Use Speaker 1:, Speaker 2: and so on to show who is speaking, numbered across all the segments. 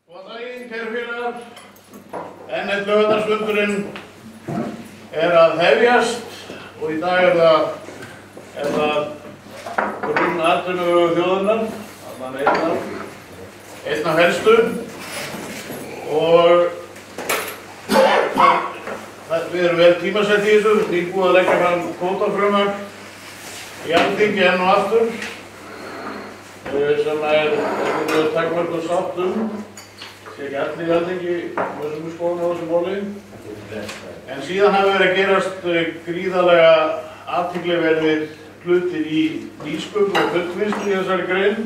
Speaker 1: Góðan daginn, kæru félagar. Enn einn laugardagsfundurinn að hefjast og í dag það grunnatvinnuvegur þjóðarinnar, einn af helstu, og við erum vel tímasett í þessu, nýbúið að leggja fram kvótafrumvarp í Alþingi enn og aftur, sem takmörkuð sátt sé ekki allir í Alþingi þessum skoðun á þessum máli. En síðan hafa verið að gerast gríðarlega athyglisverðir hlutir í nýsköpun og fullvinnslu í þessari grein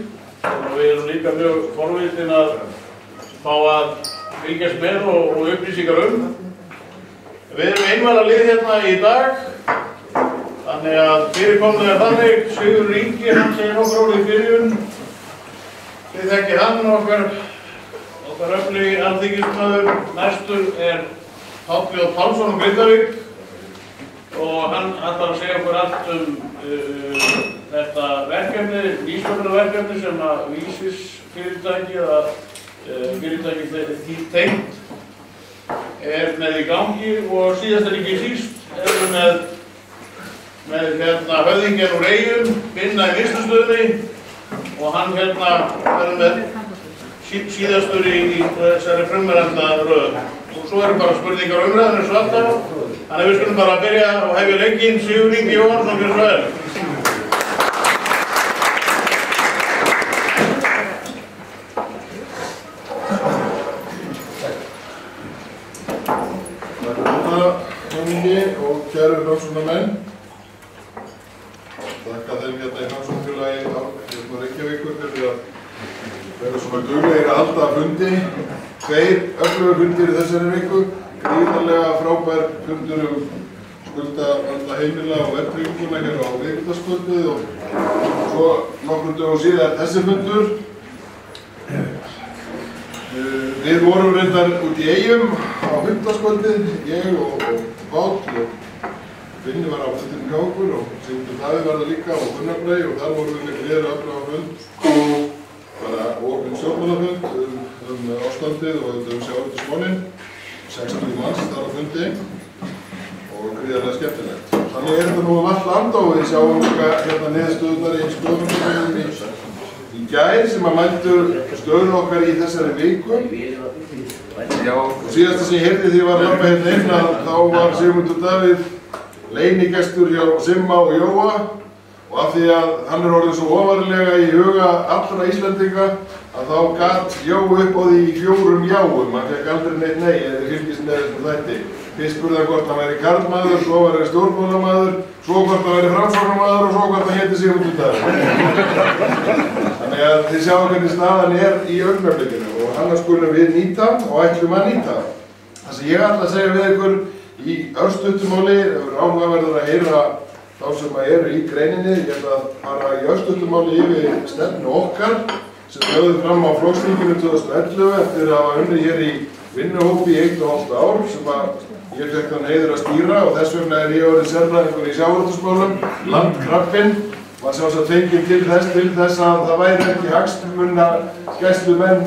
Speaker 1: og við erum líka mjög forvitin að fá að fylgjast með og upplýsingar Við erum einvala lið hérna í dag, þannig að fyrirkomið þannig, Sigurður Ingi, hann segir nokkur orð í byrjun. Þið þekkið hann, okkar öflugi alþingismaður. Næstur Páll J. Pálsson úr Grindavík og hann ætlar að segja okkur allt þetta verkefni, nýsköpunarverkefni sem að Vísis fyrirtæki eða fyrirtæki tengt með í gangi og síðast en ekki síst við með höfðingjan úr Eyjum, vinna í vinnslustöðinni og hann verður með síðastur í þessari frumvarpsröð. Og svo eru bara spurningar og umræður eins og alltaf. Þannig við skulum bara byrja og hefja leikinn. Sigurður Ingi Jóhannsson, gjörðu svo vel.
Speaker 2: Og kæru framsóknarmenn, þakka þeim hérna í Framsóknarfélagi Reykjavíkur fyrir að vera svona duglegir að halda fundi. Tveir öflugir fundir í þessari viku, gríðarlega frábær fundur skuldavanda heimila og verðtrygginguna hér á vikudagskvöldið og svo nokkrum dögum síðar þessi fundur. Við vorum reyndar út í Eyjum á fimmtudagskvöldið, ég og Páll og Binni var á fundinum hjá okkur og Sigmundur Davíð var það líka og Gunnar Brei og þar vorum við með gríðarlega öflugan fund, bara opinn stjórnmálafund ástandið og sjávarútvegsmálin, 60 manns þar á fundi og gríðarlega skemmtilegt. Þannig þetta nú vart land og við sjáum líka hérna niðurstöðurnar í skoðunarfundinum í gær sem að mældu stöðu okkar í þessari viku. Og síðasta sem ég heyrði því var labba hérna inn að þá var Sigmundur Davíð leynigestur hjá Simma og Jóa og af því að hann orðinn svo ofarlega í huga allra Íslendinga að þá gat Jói upp á því í 4 jáum. Hann fekk aldrei neitt nei eða fylgist með þessum þætti. Fyrst spurði hann hvort hann væri karlmaður, svo var hann stjórnmálamaður, svo hvort hann væri framsóknarmaður og svo hvort hann héti Sigmundur Davíð. Þannig að þið sjáum hvernig staðan í augnablikinu og annars skulum við nýta og ætlum að nýta. Það sem ég ætla að segja við ykkur í örstuttumáli, það verður áhugaverður að heyra þá sem eru í greininni. Ég ætla að fara í örstuttumáli yfir stefnu okkar sem við lögðum fram á flokksþinginu 2011 eftir að hafa unnið hér í vinnuhópi í 1,5 ár sem að ég fekk þann heiður að stýra og þess vegna ég orðinn sérfræðingur í sjávarútvegsmálum, landkrabbinn. Var sjálfsagt fengið til þess að það væri ekki hagsmunagæslumenn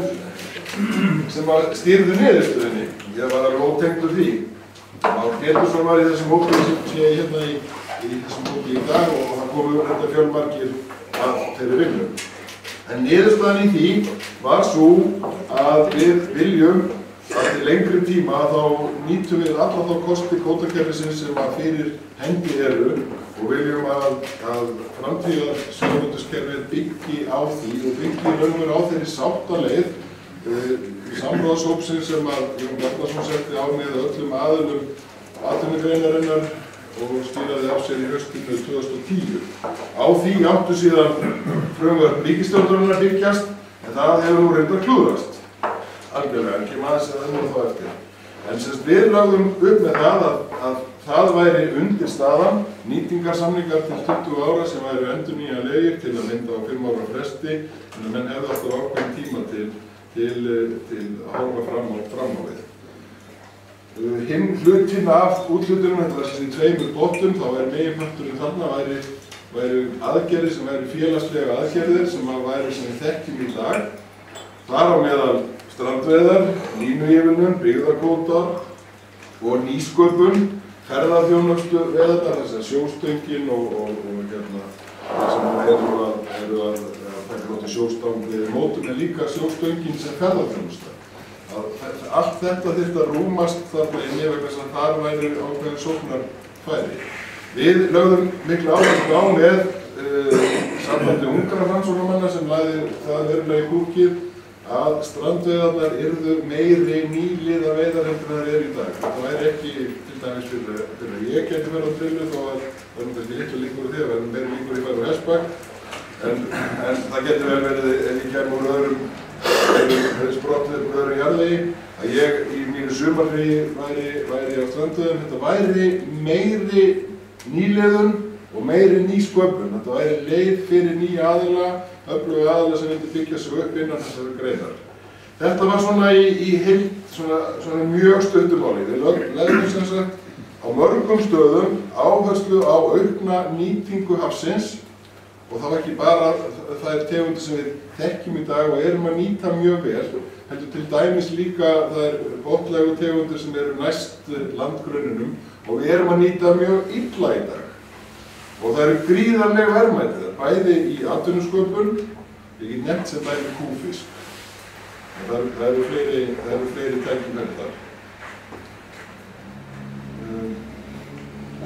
Speaker 2: sem stýrðu niðurstöðunni. Ég var alveg ótengdur því. Már Pétursson var í þessum hópi sem sé hérna í þessum hópi í dag og það komu þetta fjölmargir að þeirri vinnu. En niðurstaðan í því var svo að við viljum að til lengri tíma þá nýtum við alla þá kosti kvótakerfisins sem að fyrir hendi eru og viljum að framtíðar sjávarútvegskerfið byggi á því og byggi raunveru á þeirri sáttaleið samráðshópsins sem að Jón Bjarnason setti á með öllum aðilum atvinnugreinarinnar og stýraði af sér í haustinu 2010. Á því áttu síðan frumvörp ríkisstjórnarinnar byggjast en það hefur nú reyndar klúðrast. Algjörlega, ekki maður sem það nú þá eftir. En semst við lögðum upp með það að það væri undir staðan nýtingarsamningar til 20 ára sem væru endurnýjanlegir til að mynda á 5 ára fresti en að menn hefðu alltaf ákveðinn tíma til að horfa fram á við. Hinn hlutinn af úthlutunum, þetta var þessi 2 bottum, þá væri meginparturinn þarna væru aðgerðir sem væru félagslega aðgerðir sem væru sem við þekkjum í dag. Þar á meðal strandveiðar, línuívilnun, byggðakvótar og nýsköpun, ferðaþjónustu veiðarnar, þess að sjóstöngin og það sem eru að taka út í sjóstang við mótum, en líka sjóstöngin sem ferðaþjónusta. Allt þetta þyrfti að rúmast þarna inni vegna þess að þar væri ákveðin sóknarfæri. Við lögðum mikla áherslu á með sambandi ungra rannsóknarmanna sem lagði það verulega í kúkið að strandveiðarnar yrðu meiri nýliða veiðar heldur en það í dag. Það væri ekki til dæmis fyrir að ég geti verið á trillu þó að það er kannski litlu líkur í því að verðum meiri líkur í færi og hestbak. En það getur vel verið ef ég kem úr öðrum sprottið úr öðrum jarðvegi að ég í mínu sumarfríi væri á strandveiðum. Þetta væri meiri nýliðun og meiri nýsköpun. Þetta væri leið fyrir nýja aðila, öfluga aðila sem vildi byggja sig upp innan þessari greinar. Þetta var svona í heild, svona mjög stuttumáli. Við leggjum sem sagt á mörgum stöðum áherslu á aukna nýtingu hafsins og það var ekki bara þær tegundir sem við þekkjum í dag og erum að nýta mjög vel, heldur til dæmis líka þær botnlægu tegundir sem eru næst landgrunninum og við erum að nýta mjög illa í dag. Og það eru gríðarleg verðmæti, bæði í atvinnusköpun, ég get nefnt sem dæmi kúfisk. Það eru fleiri tækifæri þar.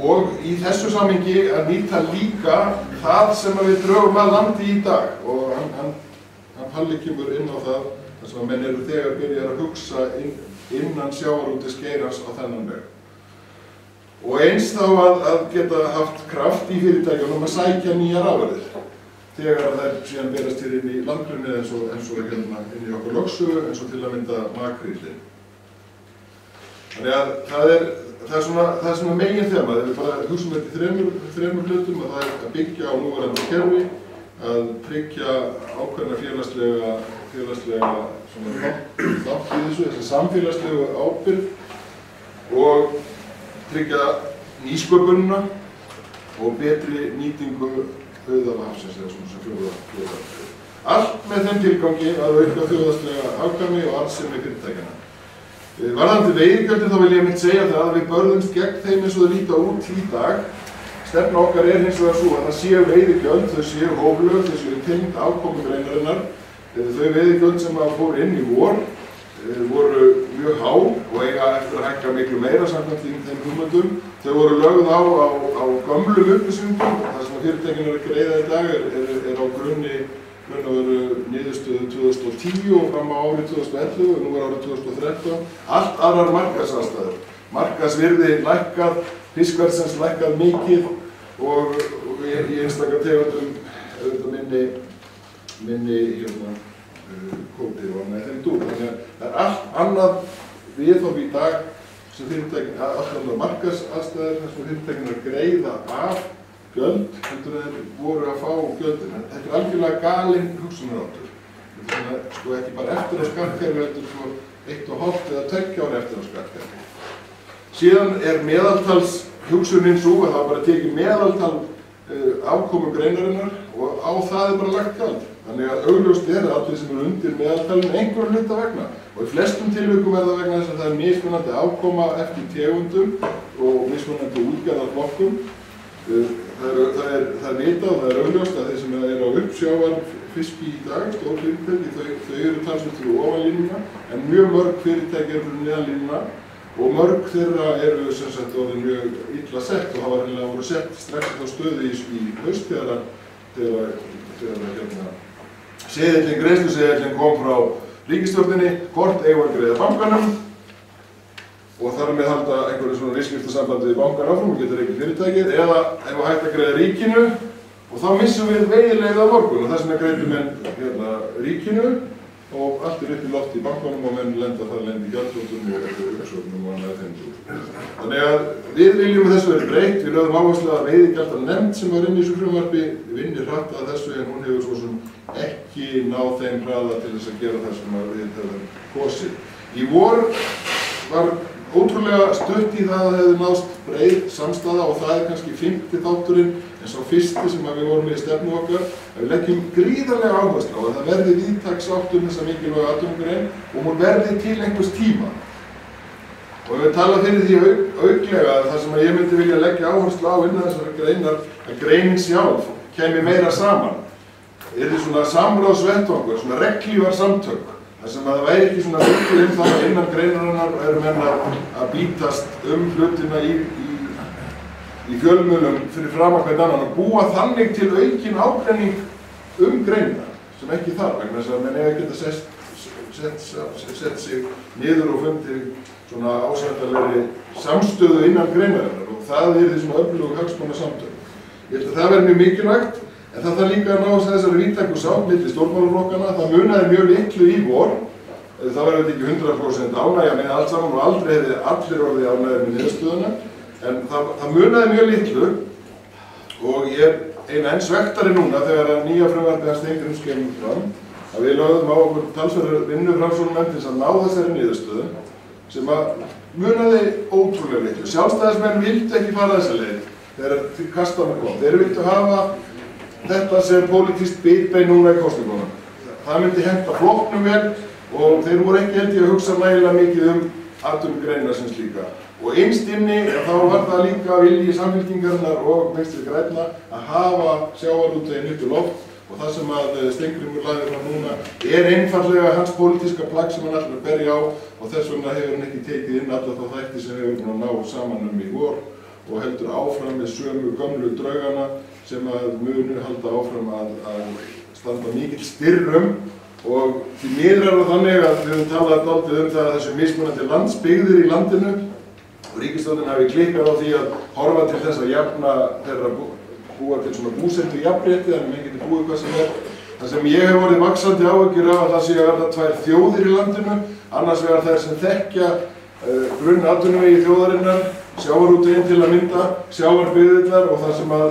Speaker 2: Og í þessu samhengi að nýta líka það sem við drögum að landi í dag. Og hann Palli kemur inn á það, þar sem að menn eru þegar byrjar að hugsa innan sjávarútvegsgeirans á þennan veg. Og eins þá að geta haft kraft í fyrirtækjunum að sækja nýjar afurðir þegar þær síðan berast hér inn í landgrunni eins og hérna inn í okkur lögsögu eins og til að mynda makríllinn. Þannig að það er svona megin þema, þegar við bara hugsaum þetta í þremur hlutum að það er að byggja á núverandi kerfi, að tryggja ákveðna félagslega svona þátt í þessu samfélagslegu ábyrgð og tryggja nýsköpunina og betri nýtingu auðæfa hafsins eða svona sem fjórða. Allt með þeim tilgangi að auka þjóðhagslega hagkvæmni og arðsemi fyrirtækjanna. Varðandi veiðigjöldin þá vil ég mitt segja það að við börðumst gegn þeim eins og þau líta út í dag. Stefna okkar hins vegar svo að það séu veiðigjöld, þau séu hóflög, þau séu tengd afkomu greinarinnar. Þau veiðigjöld sem fóru inn í vor voru mjög há og eiga eftir að hækka miklu meira samkvæmt þeim hugmyndum. Þau voru lögð á gömlum upplýsingum. Það sem fyrirtækin eru að greiða í dag er á grunni að veru niðurstöðu 2010 og fram á árið 2011 og nú er árið 2013. Allt aðrar markaðsaðstæður. Markaðsvirði lækkað, fiskverðsins lækkað mikið og í einstakar tegundum minni kvóti og annað þeim dúr. Þannig að það er allt annað viðhorf í dag sem fyrirtækin, allt annað markaðsaðstæður þar sem fyrirtækin eru að greiða af gjöld heldur en þeir voru að fá gjöldin. Þetta er algjörlega galinn hugsunarháttur. Þetta er sko ekki bara eftir á skattkerfi heldur svo 1,5 eða 2 ára eftir á skattkerfi. Síðan er meðaltals hugsunin svo að það bara tekið meðaltal afkomu greinarinnar og á það er bara lagt gjald. Þannig að augljóst er að allir sem eru undir meðaltalinu einhverjum hluta vegna. Og í flestum tilvikum er það vegna þess að það er mismunandi afkoma eftir tegundum og mismunandi útgerðarflokkum. Það er vitað og það er augljóst að þeir sem eru á uppsjávarfiski í dag, stór fyrirtæki, þau eru talsvert fyrir ofanlínuna, en mjög mörg fyrirtæki eru fyrir neðanlínuna og mörg þeirra eru sem sagt orðin mjög illa sett og hafa reynilega voru sett strax á stöðu í haust þegar greiðsluseðillinn kom frá ríkisstjórninni, hvort eigum að greiða bankanum og þar með halda einhverju svona viðskiptasambandi við bankan áfram og getur ekki fyrirtækið eða ef að hægt að greiða ríkinu og þá missum við veiðilegið á morgun og þess vegna greiðum menn ríkinu og allt upp í loft í bankanum og menn lenda í gjaldþrotum og uppsögnum og annað þeim dúr. Þannig að við viljum þessu verið breytt, við lögðum áherslu að veiðigjaldanefnd sem var inn í þessu frumvarpi vinnir hratt að þessu en hún hefur svo sem ekki náð þeim hraða til þess að gera það sem við höfum kosið. Í vor var ótrúlega stutt í það að það hefði náðst breið samstaða og það kannski 5. þátturinn en sá fyrsti sem við vorum í stefnu okkar að við leggjum gríðarlega áherslu á að það verði víðtæk sátt þessa mikilvægu atvinnugrein og hún verði til einhvers tíma. Og við tala fyrir því auklega að það sem ég myndi vilja leggja áherslu á innan þessari greinar að greinin sjálf kemi meira saman. Yrði svona samráðsvettvangur, svona reglívar samtök. Það sem að það væri ekki svona hlutur það að innan greinarinnar menn að bítast hlutina í fjölmiðlum fyrir framan hvern annan og búa þannig til aukin ágreining greinina sem ekki þarf vegna þess að menn eiga geta sett sig niður og fundið svona ásættanlegri samstöðu innan greinarinnar og það yrði svona öflugur hagsmunasamtök. Ég held að það verði mjög mikilvægt. En það þarf líka að ná þessari víðtæku sátt milli stjórnmálaflokkana. Það munaði mjög litlu í vor. Það var ekki 100% ánægja með allt saman og aldrei hefði allir orðið ánægðir með niðurstöðuna. En það munaði mjög litlu og ég enn svektari núna þegar að nýja frumvarpið hans Steingríms kemur fram að við lögðum á okkur talsverður vinnu Framsóknarmenn til að ná þessari niðurstöðu sem að munaði ótrúlega litlu. Sjálfstæðismenn vildu ekki fara þessa leið þegar kastanum kom. Þeir vildu hafa þetta sem pólitískt bitbein núna í kosningunum. Það myndi henta flokknum vel og þeir voru ekki held ég að hugsa nægilega mikið atvinnugreinina sem slíka. Og innst inni þá var það líka vilji Samfylkingarinnar og Vinstri grænna að hafa sjávarútveginn upp í loft og það sem að Steingrímur lagði fram núna einfaldlega hans pólitíska plagg sem hann ætlar að berja á og þess vegna hefur hann ekki tekið inn alla þá þætti sem við höfum náð saman í vor og heldur áfram með sömu gömlu draugana sem að munu halda áfram að standa mikill styrrum og því miður það þannig að við höfum talað dálítið það að þessu mismunandi landsbyggðir í landinu og ríkisstjórnin hafi klikkað á því að horfa til þess að jafna þeirra búa til svona búsettu jafnrétti þannig að menn geti búið hvað sem Það sem ég hef orðið vaxandi áhyggjur af að það sé að verða 2 þjóðir í landinu, annars vegar þær sem þekkja grunnatvinnuvegi þjóðarinnar, sjávarútveginn til að mynda, sjávarbyggðirnar og það sem að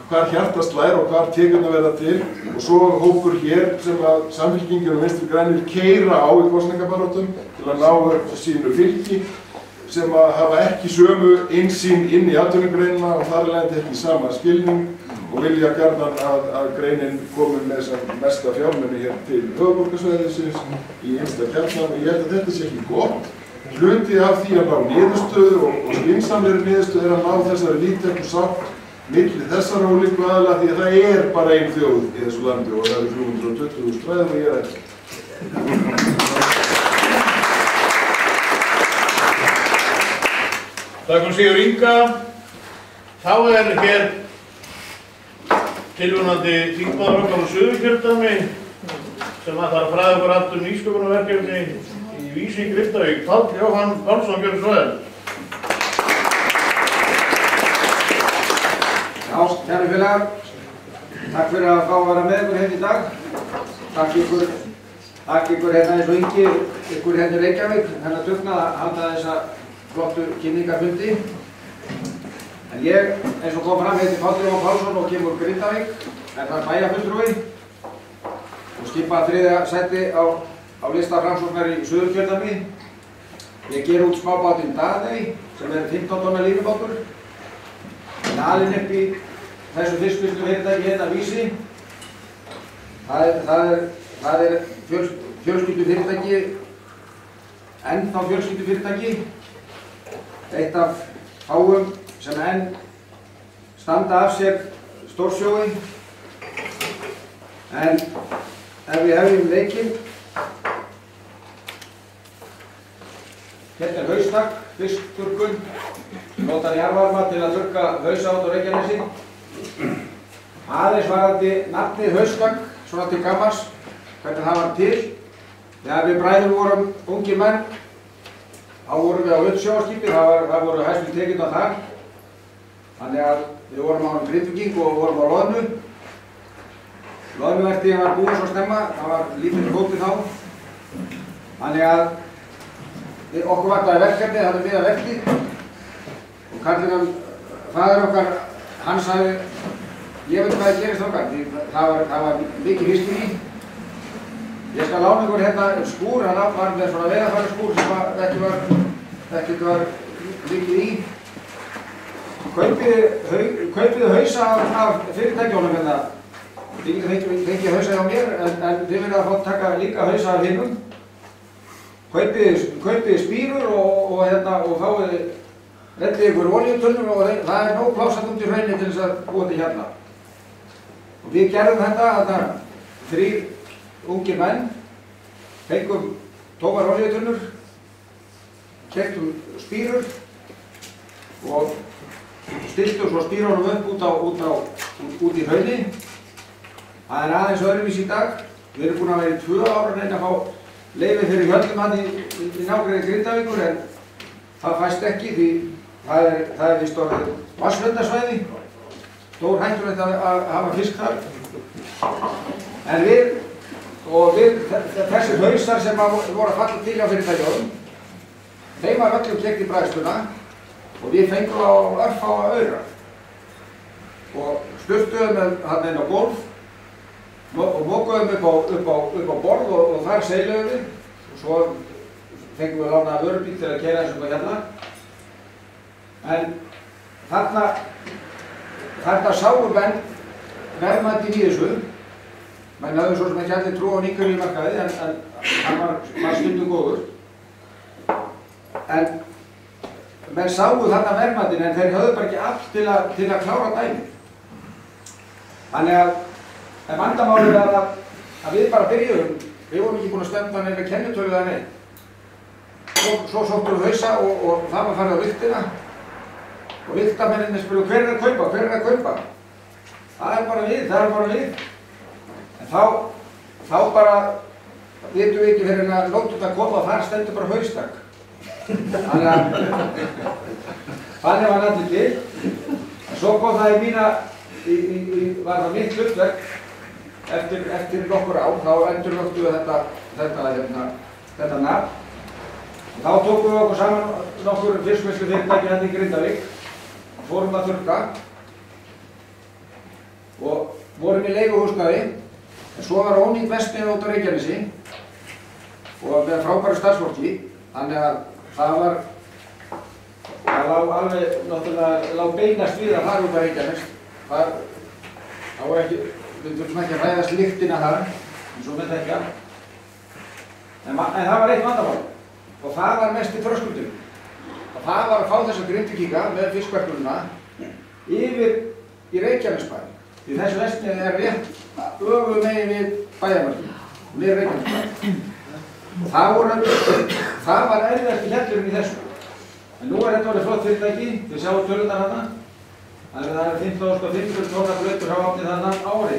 Speaker 2: hvar hjartast lær og hvar tekjurnar verða til og svo hópur hér sem að Samfylkingin og Vinstri grænir keyra á í kosningabaráttum til að ná sínu fylgi sem að hafa ekki sömu innsýn inn í atvinnugreinina og þar lendi ekki sama skilning og vilja gjarnan að greinin komi með þess mesta fjármuni hér til höfuðborgarsvæðisins í innsta kjarnan og ég held að þetta sé ekki gott. Hluti af því að ná niðurstöðu og skynsamlegri niðurstöðu er að ná þessari víðtæku sátt milli þessara ólíku aðila því að það er bara ein þjóð í þessu landi og það eru 320.000 svæði og ég er ekki.
Speaker 1: Takk Sigur Inga. Þá er hér tilvonandi þingmaður okkar á Suðurkjördæmi sem ætlar að fræða okkur allt nýsköpunarverkefni í Vísi í Grindavík. Páll Jóhann Pálsson, gjörðu svo vel.
Speaker 3: Já, kæru félagar, takk fyrir að fá að vera með ykkur hérna í dag. Takk ykkur hérna eins og Ingi, ykkur hérna í Reykjavík, hérna dugna að halda þessa flottu kynningarfundi. En ég, eins og kom fram, heiti Páll Jóhann Pálsson og kemur úr Grindavík, það bæjarfulltrúi og skipa 3. sæti á lista Framsóknar í Suðurkjördæmi. Ég ger út smábátinn Daðey, sem er 15 tonna línubátur. Alinn upp í þessu fiskvinnslufyrirtæki hérna Vísi. Það er fjölskyldufyrirtæki, ennþá fjölskyldufyrirtæki. Eitt af fáum sem enn standa af sér stórsjói. En ef við hefjum leikinn, hérna er haustak, fiskþurrkun, notar jarðvarma til að þurrka hausa út á Reykjanesi. Aðeins varðandi nafnið haustak, svona til gammans, hvernig það var til. Þegar við bræður vorum ungir menn, þá vorum við á Ullsjóarskipi, það voru hæstu tekjurnar þar. Þannig að við vorum á Grindvíking og vorum á loðnu. Loðnuvertíðin var búin svo snemma, það var lítið kvóti þá. Þannig að okkur vantaði verkefni, það var miða verkið. Og karlinnan, faðir okkar, hann sagði, ég veit hvað gerist okkar, það var mikið fiskir í. Ég skal lána ykkur hérna skúr, hann var með svona veiðarfæraskúr sem ekki var ekkert var mikið í. Kaupiðu hausa af fyrirtækjónum hérna. Þið fengið hausa hjá mér, en þið verða að fá taka líka hausa af hinnum. Kaupiðu spírur og fáið reddið ykkur olíutunnur og það nóg plásað út í hraunni til þess að búa til hérna. Og við gerðum þetta, 3 ungir menn, fengum tómar olíutunnur, keyptum spírur og stiltum svo spírunum upp út í hraunni. Það aðeins öðruvísi í dag. Við erum búin að vera í 2 ár að reyna að fá leyfi fyrir hjöldum hann í nágrenni Grindavíkur, en það fæst ekki því það víst orðið vatnsverndarsvæði. Stór hættulegt að hafa fisk þar. En þessir hausar sem voru að falla til á fyrirtækjónum, þeim var öllum keypt í bræðsluna og við fengum á örfáa aura. Og sturtuðum hann inn á gólf og mokuðum upp á borð og þar seiluðum við. Og svo fengum við lánaða vörubíl til að keyra eins og hérna. En þarna sáu menn verðmætin í þessu. Menn höfðu svo sem ekki allir trú á nýkjörlífmarkaði, en hann var stundum góður. En menn sáu þarna verðmætin, en þeir höfðu bara ekki allt til að klára dæmið. Þannig að vandamálið var að við bara byrjuðum. Við vorum ekki búin að stefna neina kennitölu eða neitt. Svo sóttum við hausa og það var farið á vigtina. Og vigtamennirnir spurðu, hver er að kaupa? Það er bara við. En þá bara vitum við ekki fyrir að nóttum að koma og þar stendur bara haustak. Þannig var allir til. En svo kom það var það mitt hlutverk eftir nokkur ár, þá endurvöktum við þetta nafn. Þá tókum við okkur saman nokkur fiskvinnslufyrirtæki hérna í Grindavík, fórum að þurrka og vorum í leiguhúsnæði, en svo var ónýtt verksmiðja út á Reykjanesi og með frábæru starfsfólki, þannig að það lá beinast við að fara út á Reykjanes. Við þurfum ekki að ræðast lyktina þar, eins og með þekkja. En það var eitt vandamál, og það var mest í þröskuldum. Og það var að fá þessa Grindvíkinga með fiskverkununa yfir í Reykjanesbæ. Því þessu verksmiðja rétt öfumegin við bæjarmörkina, við Reykjanesbæ. Og það var erfiðasti hellurinn í þessu. En nú þetta orðið flott fyrirtæki, þið sjáum tölurnar þarna. Þannig að það er 15.500 tonna blautur hráefni þannig ári.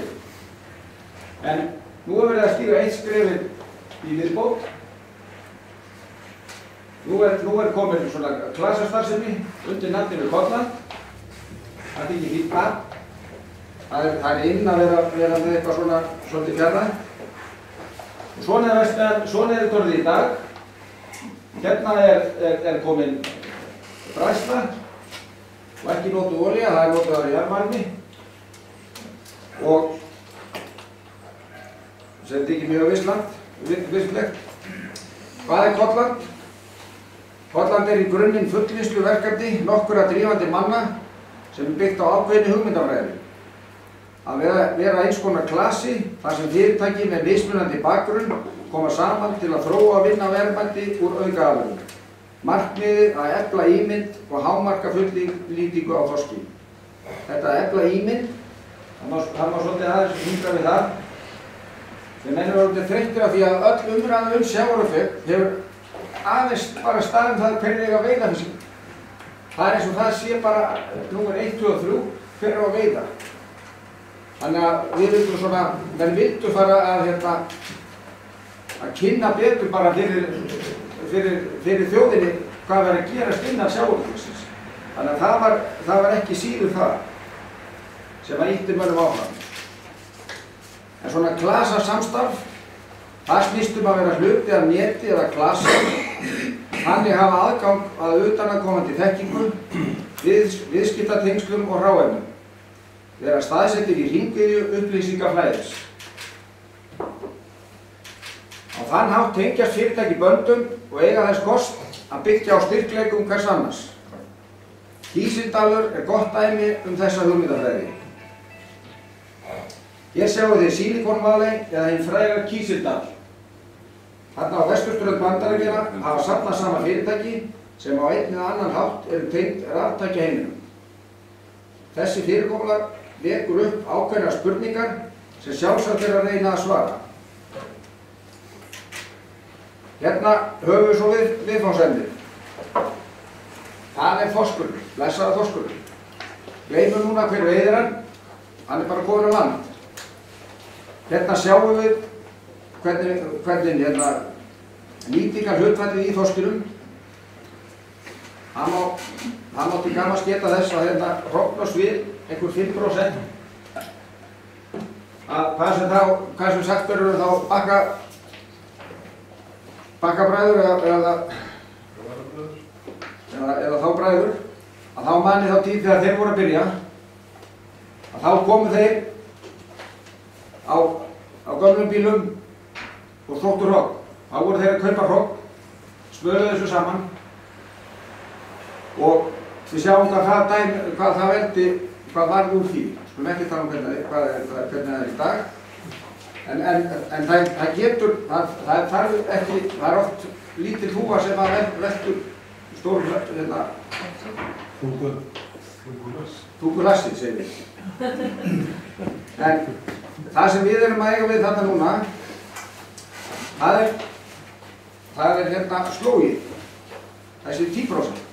Speaker 3: En nú er verið að stíga eitt skrefið í viðbót. Nú er komin svona klasastarfsemi undir nafninu Kolland. Það er ekki fínt nafn. Það er inn að vera með eitthvað svona svolítið fjarlægt. Og svona er þetta orðið í dag. Hérna er komin bræðsla. Og ekki notuð olía, það er notaður jarðvarmi og sem þykir mjög visslegt. Hvað er Kolland? Kolland er í grunninn fullvinnsluverkefni nokkurra drífandi manna sem er byggt á ákveðinni hugmyndafræði. Að vera eins konar klasi þar sem fyrirtæki með mismunandi bakgrunn koma saman til að þróa og vinna verðmæti úr aukaafurðum. Markmiðið að efla ímynd og hámarka fullnýtingu á þorski. Þetta að efla ímynd, það má svolítið aðeins hindra við það. Þegar menn eru orðið þreyttir af því að öll umræða sjávarútveg hefur aðeins bara staðið það hvernig eiga að veiða fisk. Það er eins og það sé bara númer 1, 2 og 3 hver á að veiða. Þannig að við vildum svona, menn vildu fara að kynna betur bara fyrir þjóðinni hvað var að gerast innan sjávarútvegsins. Þannig að það var ekki síður það sem að ýtti mönnum áfram. En svona klasasamstarf, það snýst að vera hluti af neti eða klasa, þannig hafa aðgang að utanaðkomandi þekkingu, viðskiptatengslum og hráefnum. Vera staðsettir í hringiðju upplýsingaflæðis. Á þann hátt tengjast fyrirtæki böndum og eiga þess kost að byggja á styrkleikum hvers annars. Kísildalur gott dæmi þessa hugmyndafræði. Hér sjáum þið Silicon Valley eða hinn fræga Kísildal. Þarna á vesturströnd Bandaríkjanna hafa safnað saman fyrirtæki sem á einn eða annan hátt eru tengd raftækjaheiminum. Þessi fyrirkomulag vekur upp ákveðnar spurningar sem sjálfsagt að reyna að svara. Hérna höfum við svo viðfangsefnið. Það þorskurinn, blessaður þorskurinn. Gleymum núna hver veiðir hann bara kominn á land. Hérna sjáum við hvernig nýtingarhlutfallið í þorskinum. Hann mátti gammast geta þess að hérna hrófnast við einhver 5%. Að hvað sem sagt verður þá bakkabræður eða þá bræður, að þá manni þá tíð þegar þeir voru að byrja, að þá komu þeir á gömlum bílum og þóttu hrogn. Þá voru þeir að kaupa hrogn, smöluðu þessu saman og við sjáum hvað það veldi, hvað varð úr því. Skulum ekki tala hvernig það í dag. En það getur, það þarf ekki, það oft lítil húfa sem að veldur stór, þúkulassi, segir við. En það sem við erum að eiga við þarna núna, það er hérna slógið, þessi 10%.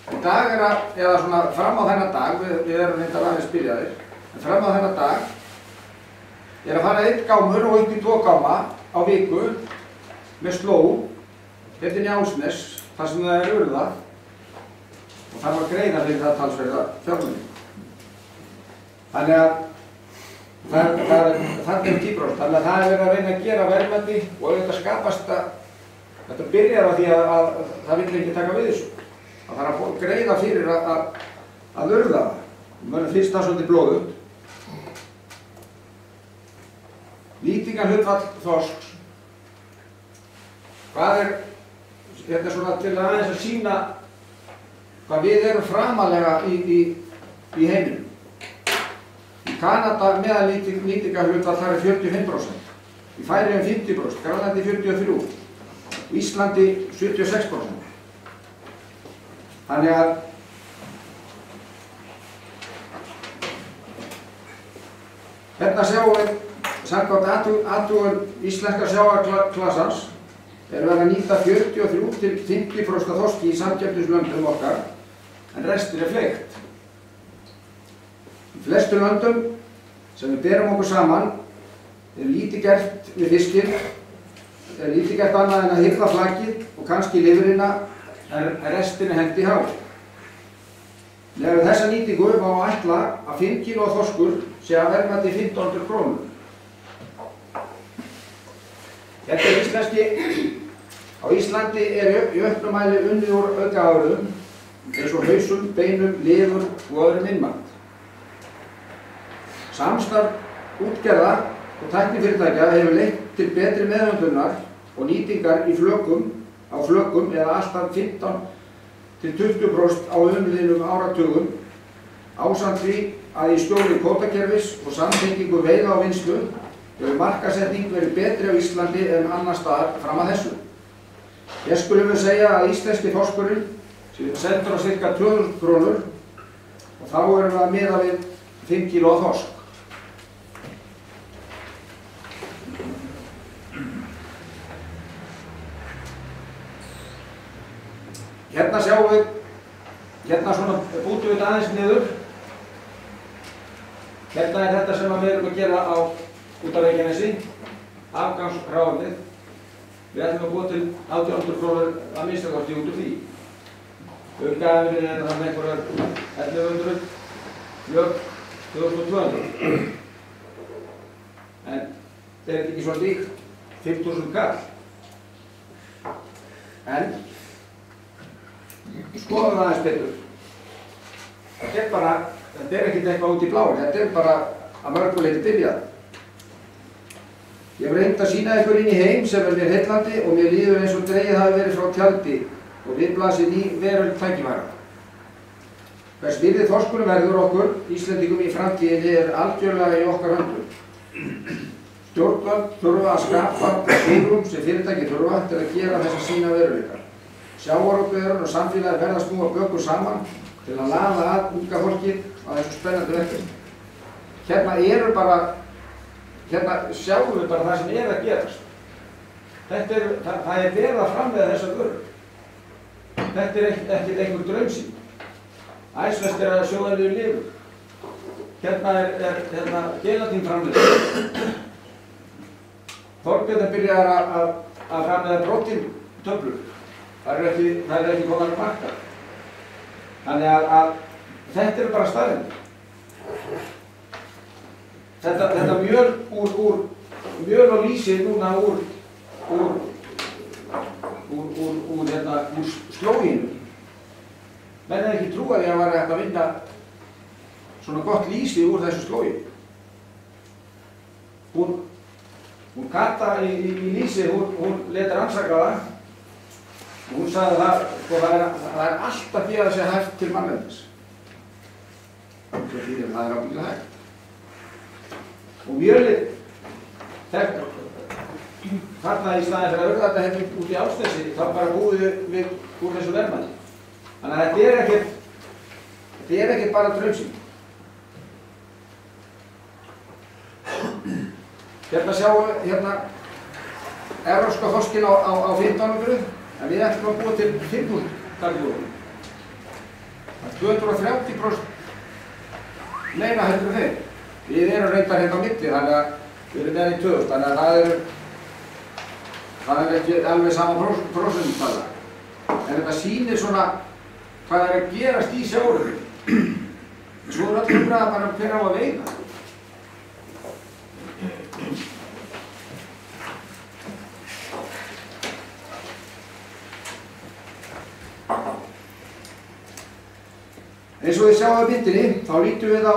Speaker 3: Í dag eða svona fram á þennan dag, við erum reyndar aðeins byrjaðir, en fram á þennan dag að fara 1 gámur og upp í 2 gáma á viku með sló, hérna í Álfsnes, þar sem það er urðað og þarf að greiða fyrir það talsverða fjármuni. Þannig að það er 10%, þannig að það er verið að reyna að gera verðmæti og auðvitað skapast þetta byrjar á því að það vill ekki taka við þessu. Það þarf að greiða fyrir að urða það. Mönnum finnst það svolítið blóðugt. Nýtingarhlutfall þorsks. Hvað er, þetta er svona til að aðeins að sýna hvað við erum framalega í heiminum. Í Kanada meðal nýtingarhlutfall þar er 45%. Í Færeyjum 50%, Grænlandi 43%, Íslandi 76%. Þannig að hérna sjáum við samkvæmt athugun íslenska sjávarklassans verið að nýta 43 til 50% af þorski í samkeppnislöndum okkar, en restin er fleygt. Í flestu löndum sem við berum okkur saman er lítið gert við fiskinn, er lítið gert annað en að hirða flakið og kannski lifrina, en restin er hent í haf. Með þessa nýtingu má ætla að 5 kíló þorskur sé að verðmæti 1500 krónur. Þetta er íslenski. Á Íslandi er í auknum mæli unnið úr aukaafurðum eins og hausum, beinum, lifur og öðrum innmat. Samstarf útgerða og tæknifyrirtækja hefur leitt til betri meðhöndlunar og nýtingar á flökum eða alltaf 15 til 20% á umliðnum áratugum, ásamt því að í skjóli kvótakerfis og samtengingu veiða og vinnslu hefur markaðssetning verið betri á Íslandi en annars staðar fram að þessu. Hér skulum við segja að íslenski þorskurinn seldur á ca. 2.000 krónur og þá erum við að miða við 5 kíló þorsk. Hérna sjáum við, hérna svona bútum við þetta aðeins niður. Hérna er þetta sem við erum að gera út af Reykjanesi, afgangshráefnið. Við ætlum að búa til 1800 krónur að minnsta kosti út úr því. Aukaafurðin er þannig einhverjar 1100, mjólk 2200. En þetta er ekki svo líkt, 5000 kall. En skoðum það aðeins betur. Þetta er ekkert eitthvað út í bláin, þetta er bara að mörgu leyti byrjað. Ég hef reynt að sýna ykkur inn í heim sem mér heillandi og mér líður eins og dregið hafi verið frá tjaldi og við blasir ný veröld tækifæra. Hvers virði þorskurinn verður okkur, Íslendingum í framtíðinni, algjörlega í okkar höndum. Stjórnvöld þurfa að skapa svigrúm sem fyrirtæki þurfa til að gera þessa sína veruleika. Sjávarútvegurinn og samfélagið verða að snúa bökum saman til að laða að unga fólkið á þessu spennandi verkefni. Hérna sjáum við bara það sem að gerast. Það verið að framleiða þessar vörur. Þetta ekki einhver draumsýn. Æsvest að sjóðanlífur lifur. Hérna gelatín framleiðsla. Þorbjörn byrjar að framleiða prótíntöflur. Það er ekki konar markað. Þannig að þetta bara staðreynd. Þetta mjöl og lýsi núna úr slóginu. Menn er ekki trúað því að var hægt að vinna svona gott lýsi úr þessu slógi. Hún Kata í lýsi, hún lét rannsaka það. Hún sagði að það er alltaf því að það sé hægt til manneldis. Það er ábyggilega hægt. Og mjölið, þarna í staðinn fyrir að urða þetta hefði út í Álfsnesi, þá bara búið við úr þessu verðmæti. Þannig að þetta er ekkert bara draumsýn. Hérna sjáum við evrópska þorskinn á 1500, en við ætlum að búa til 500 kategórium. Það er 230% meira heldur en þeir. Við erum reyndar hérna á milli, þannig að við erum neðan í 2000, þannig að það er ekki alveg sama prósentala. En þetta sýnir svona hvað er að gerast í sjávarútvegi. Svo er öll umræða bara hver á að veiða. Eins og þið sjáum á myndinni, þá lítum við á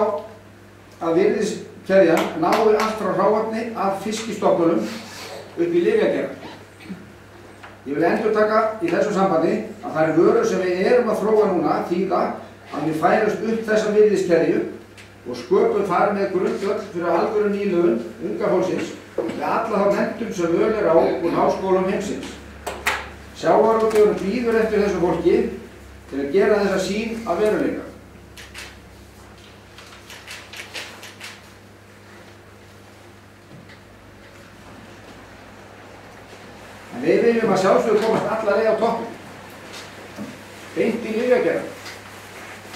Speaker 3: að virðiskeðjan nái allt frá hráefni að fiskistofnunum upp í lyfjagerð. Ég vil endurtaka í þessu sambandi að það vörur sem við erum að þróa núna þýða að við færumst upp þessa virðiskeðju og sköpum þar með grundvöll fyrir alvöru nýliðun unga fólksins með alla þá menntun sem völ er á úr háskólum heimsins. Sjávarútvegurinn bíður eftir þessu fólki til að gera þessa sýn að veruleika. Við viljum að sjálfsögðu komast alla leið á toppinn, beint í lyfjagerð.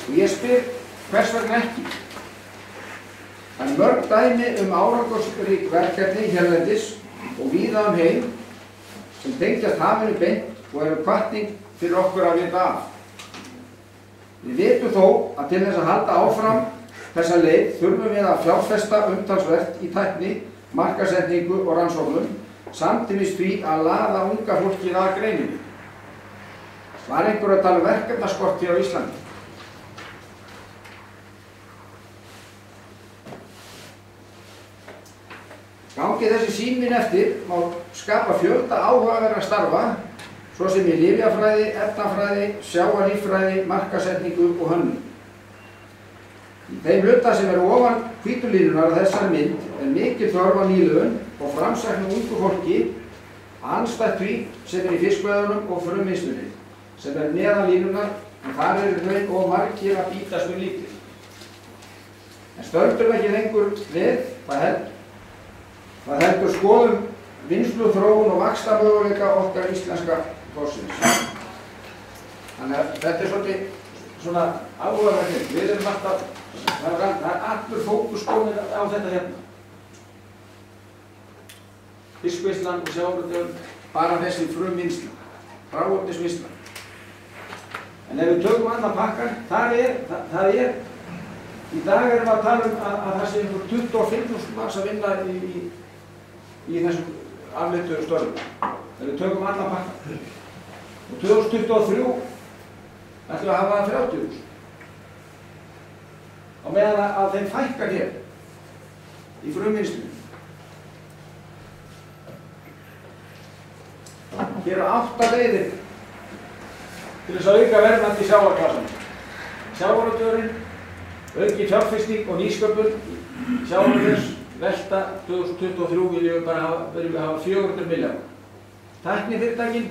Speaker 3: Og ég spyr, hvers vegna ekki? Það er mörg dæmi árangursrík verkefni hérlendis og víða heim sem tengjast hafinu beint og eru hvatning fyrir okkur að vita af. Við vitum þó að til þess að halda áfram þessa leið þurfum við að fjárfesta umtalsvert í tækni, markaðssetningu og rannsóknum samtímis því að laða unga fólkið að greininu. Var einhver að tala verkefnaskort hér á Íslandi? Gangi þessi sýn mín eftir má skapa fjölda áhugaverðra starfa, svo sem í lyfjafræði, efnafræði, sjávarlíffræði, markaðssetningu og hönnun. Í þeim hluta sem eru ofan hvítulínunar af þessari mynd er mikil þörf á nýliðun og framsæknu ungu fólki andstætt því sem er í fiskveiðunum og frumvinnslunni, sem er neðan línunar, en þar eru raun og margir að bítast með lítið. En stöndum ekki lengur við, hvað heldur skoðum vinnslu, þróun og vaxtarmöguleika okkar íslenska þorsksins. Þannig að þetta er svolítið svona áhugaverð. Við erum alltaf, það er allur fókus komin á þetta hérna. Fiskvinnslan og sjávarútvegurinn, bara þessi frumvinnsla, hráefnisvinnsla. En ef við tökum annan pakkan, það er, í dag erum við að tala að það sé 25.000 manns að vinna í þessum afleiddu störfum. Ef við tökum annan pakkan. Og 2023 ætlum við að hafa 30.000. Á meðan að þeim fækkar hér í frumvinnslunni. Hér eru 8 leiðir til þess að auka verðmæti í sjávarklasanum. Sjávarútvegurinn, aukin fjárfesting og nýsköpun sjávarútvegs velta 2023 viljum við hafa 400 milljarða. Tæknifyrirtækin,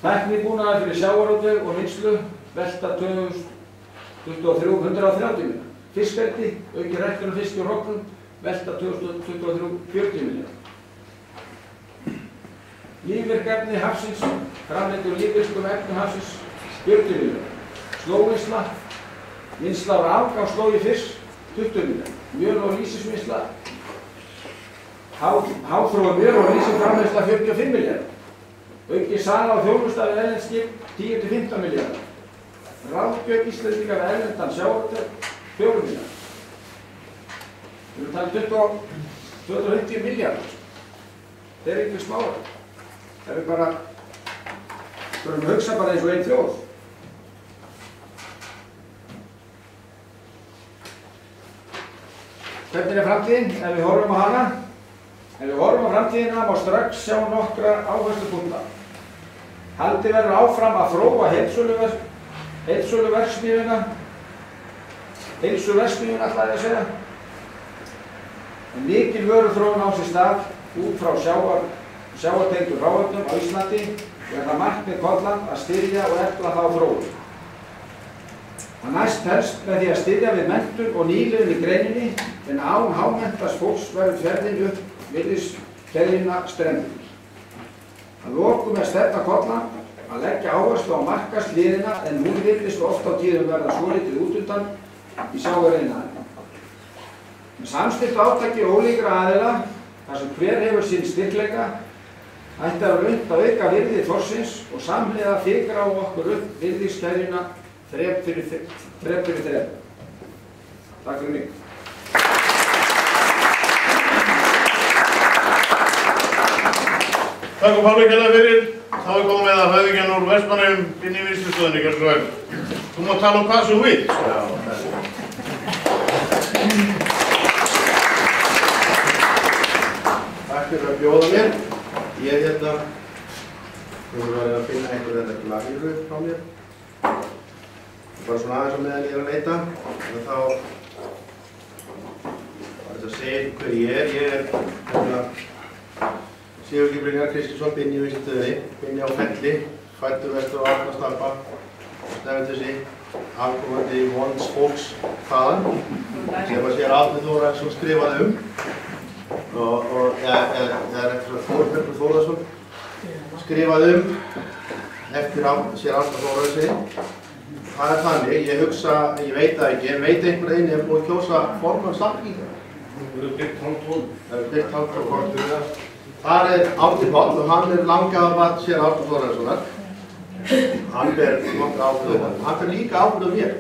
Speaker 3: tæknibúnaðar fyrir sjávarútveg og vinnslu velta 2023 130 milljarða. Fiskeldi, aukin ræktun fiski og hrogn velta 2023 40 milljarða. Lífvirk efni hafsins, framleiðslu lífvirkum efnum hafsins 40 milljarða. Slóvinnsla, vinnsla á afgangsslógi fisk 20 milljarða. Mjöl og lýsisvinnsla, háþróa mjöl og lýsisframleiðsla 45 milljarða. Aukin sala á þjónusta við erlend skip 10 til 15 milljarða. Ráðgjöf Íslendinga við erlendan sjávarútveg 4 milljarða. Við erum talið 250 milljarða. Það er ekki smára. Það er bara, við erum að hugsa bara eins og einn þjóð. Hvernig er framtíðin? Ef við horfum á hana, ef við horfum á framtíðina má strax sjá nokkra áherslupunkta. Haldið verður áfram að þróa heildsöluverksmiðjuna, heilsuverksmiðjuna ætlaði ég að segja. Mikil vöruþróun á sér stað út frá sjávartengdum hráefnum á Íslandi og er það markmið Kollans að styðja og efla þá þróun. Það næst helst með því að styðja við menntun og nýliðun í greininni en án hámenntaðs fólks verður ferðin upp virðiskeðjuna strembur. Að lokum er stefna Kollans að leggja áherslu á markaðsliðina en hún virðist oft á tíðum verða svolítið útundan í sjávarútveginu. Með samstillt átaki ólíkra aðila, þar sem hver hefur sinn styrkleika, ætti að unnt að auka virði þorsksins og samhliða fikra á okkur upp virðiskeðjuna þrep fyrir þrep. Takk fyrir mig.
Speaker 1: Takk og Páli kærlega fyrir. Þá er komið með að höfðingjan úr Vestmannaeyjum inn í vinnslustöðinni, gjörðu svo vel. Þú má tala hvað sem þú vilt.
Speaker 4: Takk fyrir að bjóða mér. Ég hefur verið að finna einhverja glæru frá mér. Bara svona aðeins á meðan ég er að leita. Og þá var þetta að segja hver ég er. Ég er Sigurgeir Brynjar Kristinsson, binni í vinnslustöðinni, binni á Felli, fæddur vestur á Árnastapa, Snæfellsnesi, afkomandi vonds fólks þaðan, sem að sér Árni Þórarinsson skrifaði eða eftir að Þórbjörn Þórðarsson skrifaði eftir sér Árni Þórarinsson. Það er þannig, ég hugsa, ég veit það ekki, en veit einhver eini er búið að kjósa formann Samfylkingar.
Speaker 1: Það eru byggt hálftón.
Speaker 4: Það eru byggt hálftón. Þar er Árni Páll og hann er langafabarn sér Árni Þórarinssonar. Hann ber nokkra ábyrgð á hann. Hann ber líka ábyrgð á mér.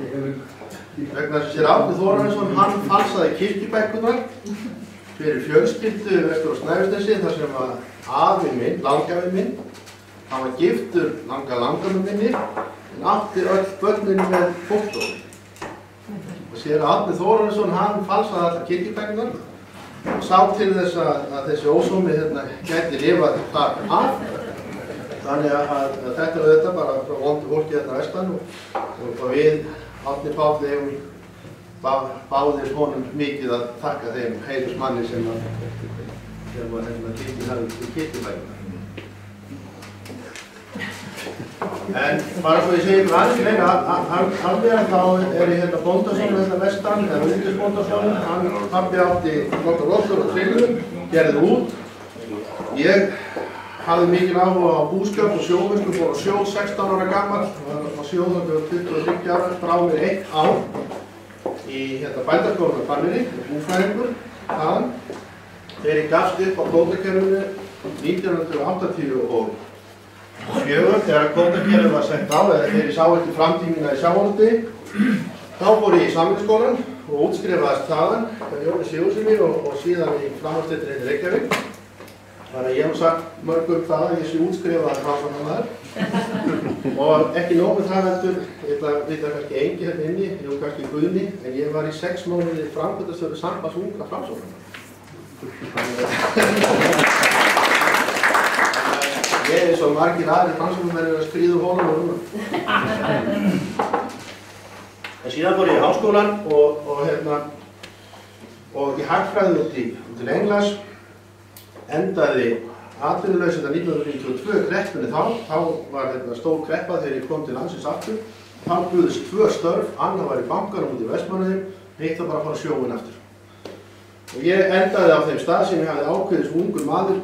Speaker 4: Vegna þess að sér Árni Þórarinsson, hann falsaði kirkjubækurnar fyrir fjölskyldu vestur á Snæfellsnesi þar sem að afi minn, langafi minn, hann var giftur langafi minni en átti öll börnin með fóttói. Og sér Árni Þórarinsson, hann falsaði allar kirkjubækurnar og sá til þess að þessi ósómi gæti lifað þar af. Þannig að þetta er auðvitað bara frá vondu fólki vestan og við, Árni Páll, eigum báðir honum mikið að þakka þeim heiðursmanni sem kirkjun hafði til kirkjubækurnar. En bara svo ég segi ykkur aðeins í leina, alveg þá er ég bóndasónu vestan, eða undirsbóndasónu, hann pabbi átti nokkrar rollur og trillur, gerði út. Ég hafði mikinn áhuga á búskap og sjómennsku, fór á sjó 16 ára gamall, var á sjó þangað 23 ára, frá mér 1 ár í bændaskólanum á Hvanneyri, búfræðingur, þaðan. Þegar ég gafst upp á kvótakerfinu 1984, þegar kvótakerfið var sett á, eða þegar ég sá eftir framtímina í sjávarútvegi, þá fór ég í Samvinnuskólann og útskrifaðist þaðan hjá Jóni Sigurðssyni og síðan í framhaldsdeildinni í Reykjavík. Þannig að ég hef sagt mörgum það að ég sé útskrifaður framsóknarmaður og ekki nóg með það heldur, ég ætla að vita kannski engi hérna inni, jú kannski Guðni, en ég var í 6 mánuði framkvæmdastjóri Sambands ungra framsóknarmanna. Ég eins og margir aðrir framsóknarmenn að skríða úr hólum og núna. En síðan fór ég í háskólann og í hagfræði út til Englands, endaði atvinnulaus þetta 1992 kreppunni þá var stór kreppa þegar ég kom til landsins aftur. Þá buðust 2 störf, annað var í bankanum út í Vestmannaeyjum, hitt var bara að fara sjóinn aftur. Og ég endaði á þeim stað sem ég hafði ákveðið sem ungur maður,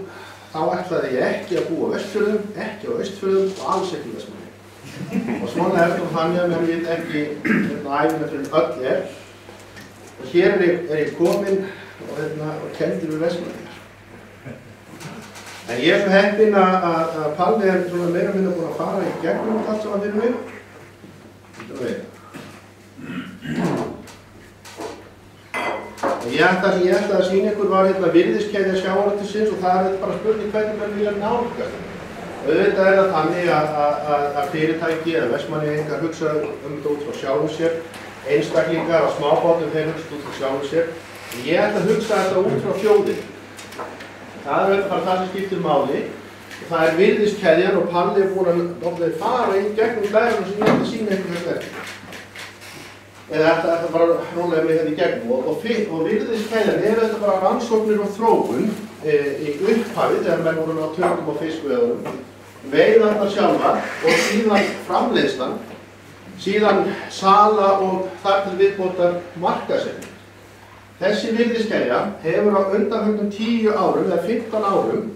Speaker 4: þá ætlaði ég ekki að búa á Vestfjörðum, ekki á Austfjörðum og alls ekki í Vestmannaeyjum. Og svona eftir þannig að mér veit ekki æfina fyrir öll Og hér ég kominn og kenndur við Vestmannaeyjar. En ég svo heppinn að Palli svona meira minna búinn að fara í gegnum allt saman fyrir mig. Það sem ég ætlaði að sýna ykkur var virðiskeðja sjávarútvegsins og það bara spurning hvernig menn vilja nálgast. Auðvitað það þannig að fyrirtæki eða Vestmannaeyingar hugsa þetta út frá sjálfum sér, einstaklingar á smábátum þeir hugsa út frá sjálfum sér. En ég ætla að hugsa þetta út frá þjóðinni. Það bara það sem skiptir máli. Það virðiskeðjan og Palli búinn að fara í gegnum lægurinn sem ég ætla að sýna ykkur þetta eftir. Eða þetta bara rólega mig hérna í gegnum. Og virðiskeðjan þetta bara rannsóknir og þróun í upphafi þegar menn voru á tökum á fiskveiðunum, veiðarnar sjálfar og síðan framleiðslan, síðan sala og þar til viðbótar markaðssetning. Þessi virðiskeðja hefur á undanförnum 10 árum eða 15 árum,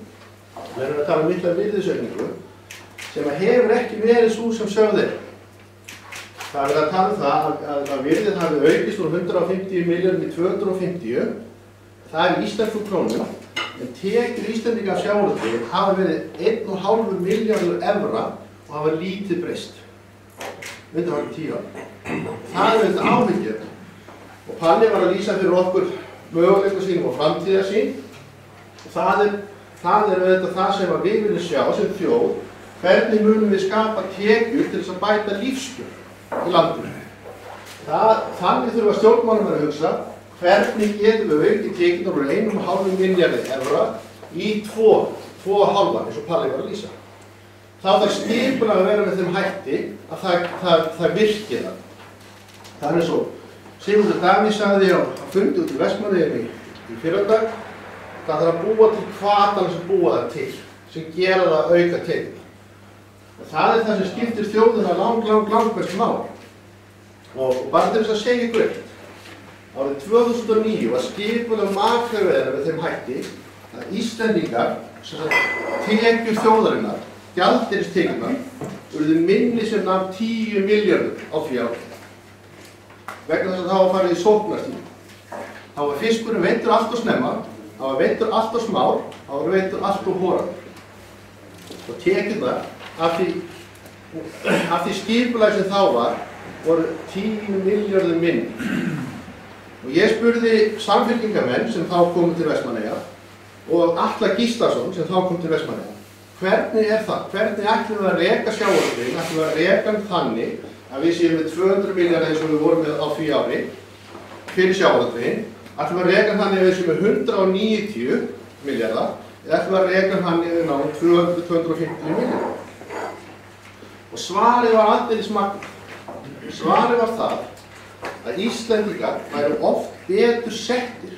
Speaker 4: við erum að tala mikla virðisaukningu, sem hefur ekki verið svo sem sögð er. Það verið að tala að virðið hafi aukist úr 150 milljörðum í 250, það í íslensku krónum, en tekjur Íslendinga af sjávarútvegi hafa verið 1,5 milljarður evra og hafa lítið breyst. Undanfarnar 10 ár. Það þetta áhyggjur. Og Palli var að lýsa fyrir okkur möguleika sínum og framtíðarsýn. Það er auðvitað það sem við viljum sjá sem þjóð, hvernig munum við skapa tekjur til þess að bæta lífskjör í landinu. Þannig þurfa stjórnmálamenn að hugsa, hvernig getum við aukið tekjurnar úr 1,5 milljarði evra í 2,5 eins og Palli var að lýsa. Þá þarf skipulag að vera með þeim hætti að það virki það. Það er eins og Sigmundur Davíð sagði á fundi út í Vestmannaeyjum í fyrradag, það þarf að búa til hvatana sem búa það til, sem gera það að auka tekjurnar. Það það sem skiptir þjóðina langmestu máli. Og bara til þess að segja ykkur eitt, árið 2009 var skipulag makveiðanna með þeim hætti að Íslendingar, tekjur þjóðarinnar, gjaldeyristekjurnar, urðu minni sem nam 10 milljarður á 4 ári. Vegna þess að það var farið í sóknarstíma. Þá var fiskurinn veiddur allt of snemma, það var veiddur allt of smár, það var veiddur allt of horaður. Og tekjurnar af því skipulagi sem þá var, voru 10 milljarður minni. Og ég spurði samfylkingamenn sem þá komu til Vestmannaeyja og Atla Gíslason sem þá kom til Vestmannaeyja. Hvernig það? Hvernig ætlum við að reka sjávarútveginn? Ætlum við að reka hann þannig að við séum með 200 milljarðar eins og við vorum með á 4 ári fyrir sjávarútveginn? Ætlum við að reka hann þannig að við séum með 190 milljarðar eða ætlum við að reka hann þannig að við náum 250 milljarðar? Og svarið var aldeilis magnað. Svarið var það að Íslendingar væru oft betur settir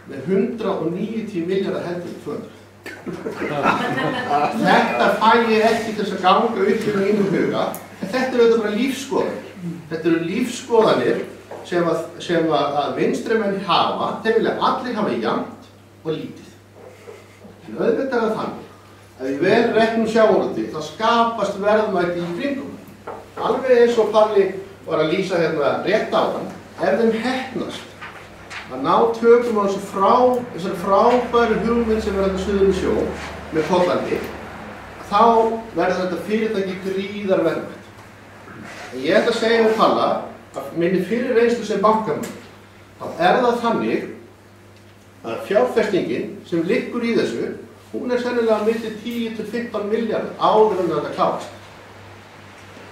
Speaker 4: með 190 milljarðar heldur en 200. Þetta fæ ég ekki til þess að ganga upp í mínum huga, en þetta auðvitað bara lífsskoðanir. Þetta eru lífsskoðanir sem að vinstrimenn hafa, þeir vilja allir hafa jafnt og lítið. En auðvitað það þannig að í vel reknum sjávarútvegi þá skapast verðmæti í kringum. Alveg eins og Palli var að lýsa hérna rétt áðan, ef þeim heppnast að ná tökum á þessari frábæru hugmynd sem hérna suður í sjó með Póllandi, þá verður þetta fyrirtæki gríðarverðmætt. En ég ætla að segja við Palla að minni fyrir reynslu sem bankamann, þá það þannig að fjárfestingin sem liggur í þessu, hún sennilega milli 10 til 15 milljarðar áður en þetta klárast.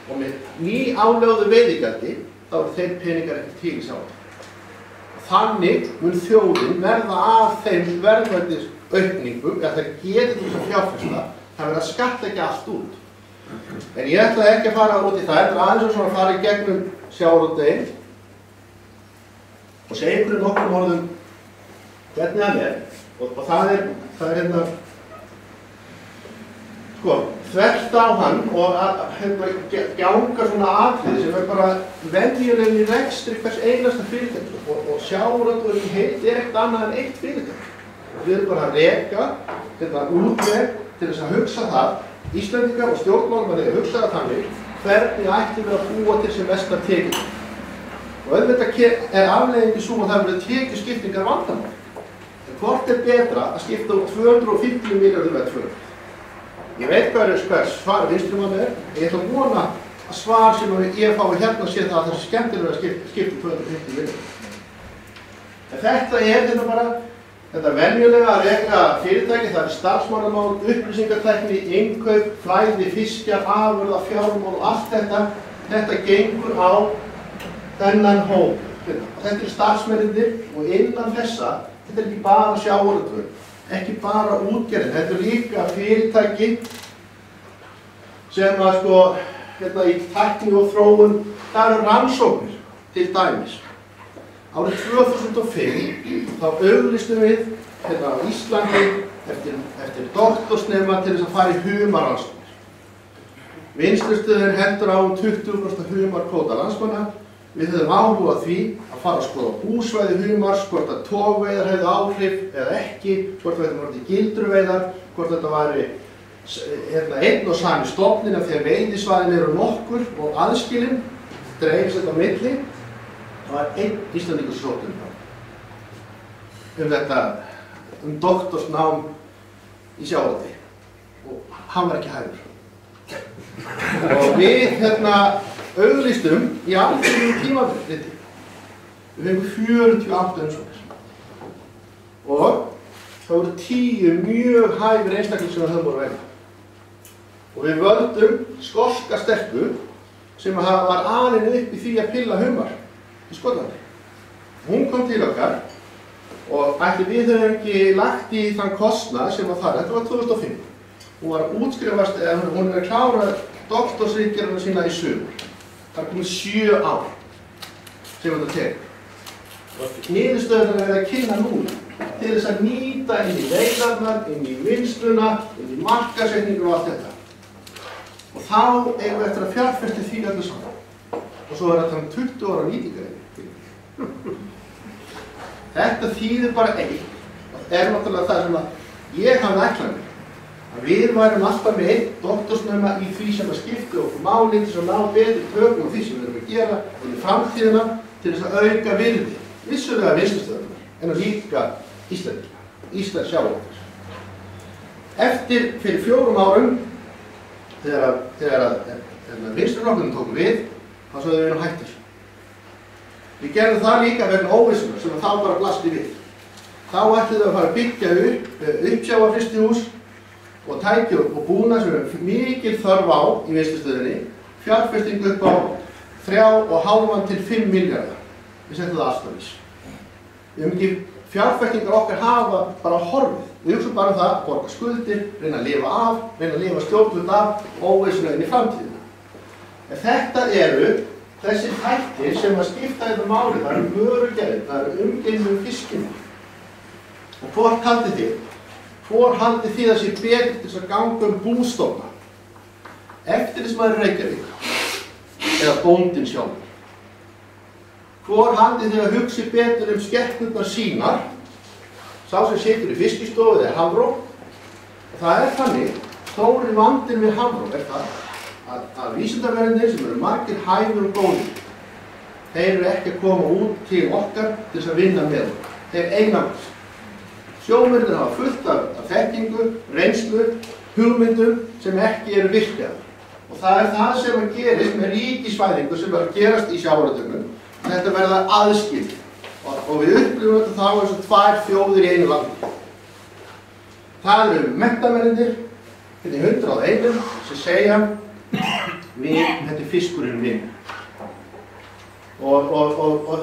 Speaker 4: Og með nýálögðu veiðigjaldi, þá eru þeir peningar ekki til í sjávarútvegi. Þannig mun þjóðin verða af þeim verðmætisaukningum, eða þeir geti þess að fjárfesta, Það verður að skatta ekki allt út. En ég ætla ekki að fara út í það, þetta er aðeins og svona að fara í gegnum sjávarútveginn og segja ykkur nokkrum orðum hvernig hann er. Og það er hérna, sko, þvert á hann og hérna gjanga svona atriði sem er bara venjulegir í rekstri hvers einasta fyrirtæki. Og sjávarútveginn í heild er ekkert annað en eitt fyrirtæki. Við erum bara að reka hérna útveg til þess að hugsa það, Íslendingar og stjórnmálamenn að hugsa það þannig, hvernig ættum við að búa til sem mestar tekjur. Og auðvitað er afleiðingi svo að það verður tekjuskiptingar vandamál. En hvort er betra að skipta úr 250 milljarðum eða 200? Ég veit hvað svar vinstrimann er, en ég ætla að vona að svar sem ég fái hérna sé það að það er skemmtilega að skipta 250 milljarðum. En þetta er þetta bara þetta venjulega að reka fyrirtæki, það er starfsmannamál, upplýsingatækni, innkaup, flæði, fiskjar, afurða, fjármál og allt þetta gengur á þennan hóp. Þetta eru starfsmennirnir og innan þessa, þetta er ekki bara sjávarútveg, ekki bara útgerðin, þetta eru líka fyrirtæki sem að sko, hérna í tækni og þróun, það eru rannsóknir til dæmis. Árið 2005 þá auglýstum við hérna á Íslandi eftir doktorsnema til þess að fara í humarrannsóknir. Vinnslustöðin heldur á 20% humarkvóta landsmanna. Við höfum áhuga því að fara að skoða búsvæði humars, hvort að togveiðar hefðu áhrif eða ekki, hvort þetta var gildruveiðar, hvort þetta væri einn og sami stofninn af því að veiðisvæðin eru nokkur og aðskilin, dreifst þetta á milli. Það var einn Íslandingur sótt þetta, doktorsnám í sjávarútvegi og hann var ekki hæfur. Og við hérna auglýstum í alþjóðlegu tímariti. Við fengum 48 umsóknir. Og það voru 10 mjög hæfir einstaklingar sem það voru að velja. Og við völdum skoska stelpu sem var alin upp í því að pilla humar í Skotlandi. Hún kom til okkar og ætli við höfum ekki lagt í þann kostnað sem var þar, þetta var 2005. Hún var að útskrifast, eða hún er að klára doktorsritgerðina sína í sumar. Það er komið 7 ár sem þetta tekur. Niðurstöðurnar er að kynna núna til þess að nýta inn í veiðarnar, inn í vinnsluna, inn í markaðssetningu og allt þetta. Og þá eigum við eftir að fjárfesta því öllu saman. Og svo er þetta 20 ára nýtingareyfi. Þetta þýðir bara eitt. Það er náttúrulega það sem að ég hafði ætlað mér. Að við værum alltaf með einn doktorsnema í því sem að skipta okkur máli til að ná betri tökum á því sem við erum að gera inn í framtíðina til þess að auka virði. Vissulega vinnslustöðvarnar, en að líka Íslendinga, Íslands sjávarútvegs. Eftir fyrir 4 árum, þegar vinstriflokkurinn tók við, þá sögðum við hættir. Við gerðum það líka vegna óvissunar sem þá bara blasti við. Þá ætluðum við að fara að byggja upp uppsjávarfrystihús og tæki og búnað sem er mikil þörf á í vinnslustöðinni, fjárfestingu upp á 3,5 til 5 milljarða. Við settum það alltaf. Við höfum ekki fjárfestingar okkar hafa bara horfið. Við hugsum bara það að borga skuldir, reyna að lifa af, reyna að lifa stjórnvöld af óvissuna inn í framtíðina. En þetta eru þessir þættir sem að skipta þetta máli. Það eru vörugerðin, það eru umgengni fiskinn. Og hvort haldið þið? Hvor haldið þið að sé betur til þess að ganga bústofna? Eftirlitsmaður í Reykjavík eða bóndinn sjálfur? Hvor haldið þið að hugsi betur skepnurnar sínar? Sá sem situr í fiskistofu eða Hafró. Það er þannig, stóri vandinn við Hafró er það að vísindamennirnir sem eru margir hæfir og góðir, þeir eru ekki að koma út til okkar til þess að vinna með okkur. Þeir einangrast. Sjómennirnir hafa fullt af þekkingu, reynslu, hugmyndum sem ekki eru virkjaðar. Og það er það sem að gerist með ríkisvæðingu sem er að gerast í sjávarútveginum. Þetta verða aðskilt. Og við upplifum þetta þá eins og 2 þjóðir í einu landi. Það eru menntamennirnir, hérna í 101 sem segja þetta er fiskurinn minn. Og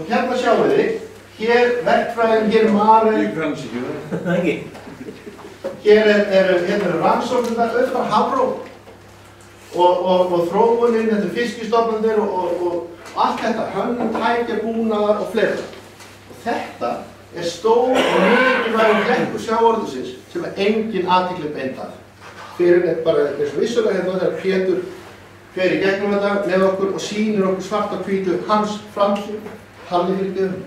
Speaker 4: hérna sjáum við þig, hér verkfræðin, hér Marel, hér eru rannsóknirnar, auðvitað bara Hafró og þróunin, þetta er fiskistofnarnir og allt þetta, hönnun, tækja, búnaðar og fleira. Og þetta er stór og mikilvægur hlekkur sjávarútvegsins sem engin athygli beint að. Fyrir bara eins og vissulega hérna þegar Pétur fer í gegnum þetta með okkur og sýnir okkur svart á hvítu hans framhlið, Halli fyrirgefðu.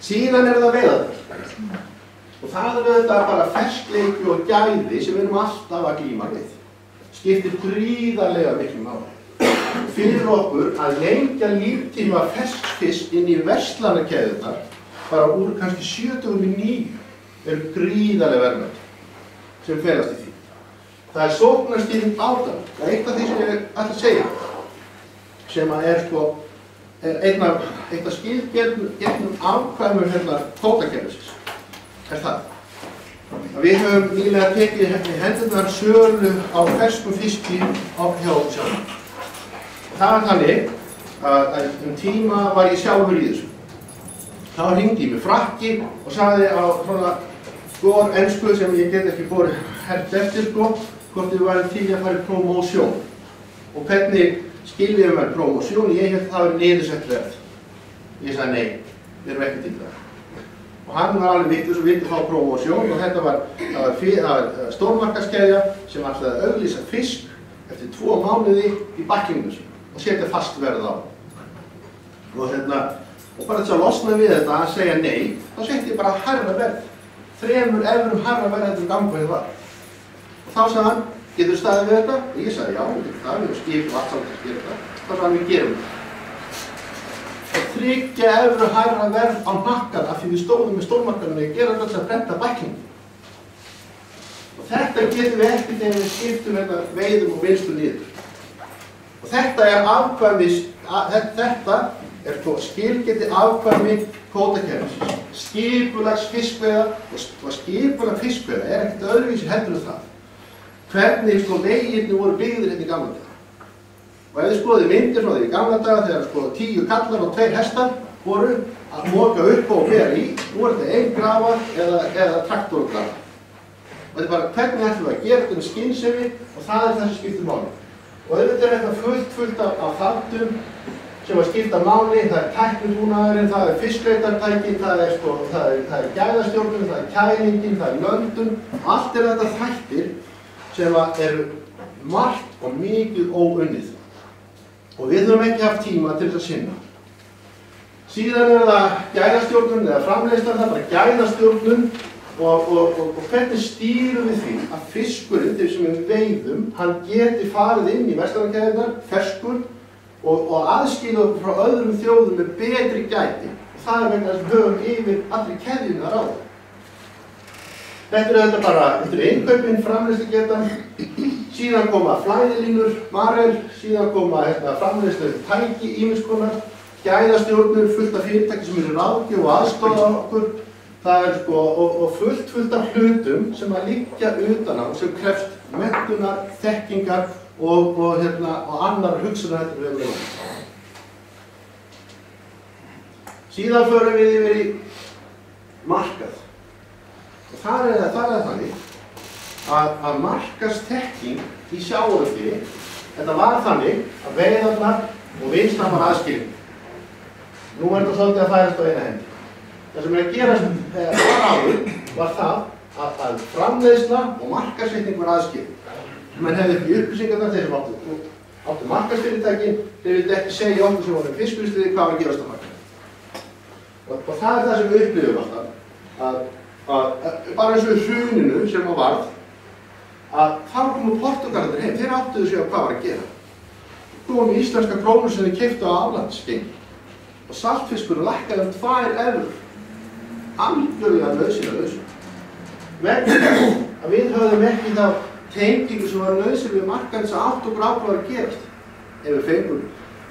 Speaker 4: Síðan það veiðarnar. Og það auðvitað bara ferskleiki og gæði sem við erum alltaf að glíma við. Skiptir gríðarlega miklu máli. Fyrir okkur að lengja líftíma ferskfisk inn í verslanakeðjurnar bara úr kannski 70 í 9 eru gríðarlega verðmæti sem felast í því. Það er sóknarstýring bátanna. Það er eitt af því sem ég ætla að segja sem að er einn af skilgjarnum afkvæmum kvótakerfisins. Er það. Við höfum nýlega tekið hendurnar sölu á ferskum fiski hjá sjálfum. Það var þannig að tíma var ég sjálfur í þessu. Þá hringdi ég með frakki og sagði á svona ensku sem ég get ekki borið hert eftir hvort þið væri til að fara í promósjón. Og hvernig skiljiðum við promósjón? Ég held það væri niðursett verð. Ég sagði nei, við erum ekki til það. Og hann var alveg vitlaus og vildi fá promósjón og þetta var stórmarkaðskeðja sem ætlaði að auglýsa fisk eftir 2 mánuði í bæklingum sínum og setja fast verð á. Og bara þess að losna við þetta að segja nei, þá setti ég bara hærra verð. 3 evrum hærra verð en gangverðið var. Og þá sagði hann, getur þú staðið við þetta? Og ég sagði já, við erum skip og allt saman að gera þetta. Þá sagði hann, við gerum þetta. 3 evru hærra verð á hnakkan af því við stóðum með stórmarkaðinu að gera þetta að brenta bæklingu. Og þetta getum við ekki þegar við skiptum veiðum og vinnslu niður. Og þetta er skilgeti afkvæmi kvótakerfisins. Skipulags fiskveiða og skipulag fiskveiða er ekkert öðruvísi heldur en það. Hvernig vegirnir voru byggðir hérna í gamla daga. Og ef þið skoðið myndir frá því í gamla daga þegar 10 kallar og 2 hestar voru að moka upp og bera í, nú er þetta 1 grafa eða traktorgrafa. Og þetta er bara hvernig ætlum við að gera þetta með skynsemi og það er það sem skiptir máli. Og auðvitað er þetta fullt af þáttum sem að skipta máli, það er tæknibúnaðurinn, það er fiskreitartækin, það er gæðastjórnun, það er kælingin, það er löndun. Allt er þetta þættir sem eru margt og mikið óunnið. Og við höfum ekki haft tíma til þess að sinna. Síðan er það gæðastjórnun eða framleiðslan, það er bara gæðastjórnun og hvernig stýrum við því að fiskurinn, þeir sem við veiðum, hann geti farið inn í verslanakeðjurnar, ferskur og aðskilja okkur frá öðrum þjóðum með betri gæti. Og það er vegna sem höfum yfir allri keðjuna að ráða. Þetta er innkaupin, framleiðslugetan, síðan koma flæðilínur, marel, síðan koma framleiðslu tæki, ýmiss konar, gæðastjórnur, fullt af fyrirtæki sem eru ráðgjöf og aðstoða okkur. Það er og fullt af hlutum sem að liggja utan á, sem krefst menntunar, þekkingar og annar hugsunar við höfum. Síðan förum við yfir í markað. Og það er þannig að markaðsþekking í sjávarútvegi, þetta var þannig að veiðarnar og vinnslan var aðskilin. Nú er þetta svolítið að færast á eina hendi. Það sem að gerast var áður var það að framleiðsla og markaðssetning var aðskilin. Menn hefði ekki upplýsingarnar, þeir sem áttu markaðsfyrirtækin, þeir vildi ekki segja okkur sem voru fiskvinnsluði hvað var að gerast á markaðinum. Og það er það sem við upplifum alltaf, bara eins og í hruninu sem varð, að þá komu Portúgalarnir heim, þeir áttuðu sig á hvað var að gera. Komum í íslenska krónur sem þeir keyptu á aflandsgengi og saltfiskurinn lækkaði 2 evrur. Algjörlega nauðsynlega. Vegna þess að við höfðum ekki þá tengingu sem var nauðsynlega við markaðins að átt okkur á hvað var að gerast. Ef við fengum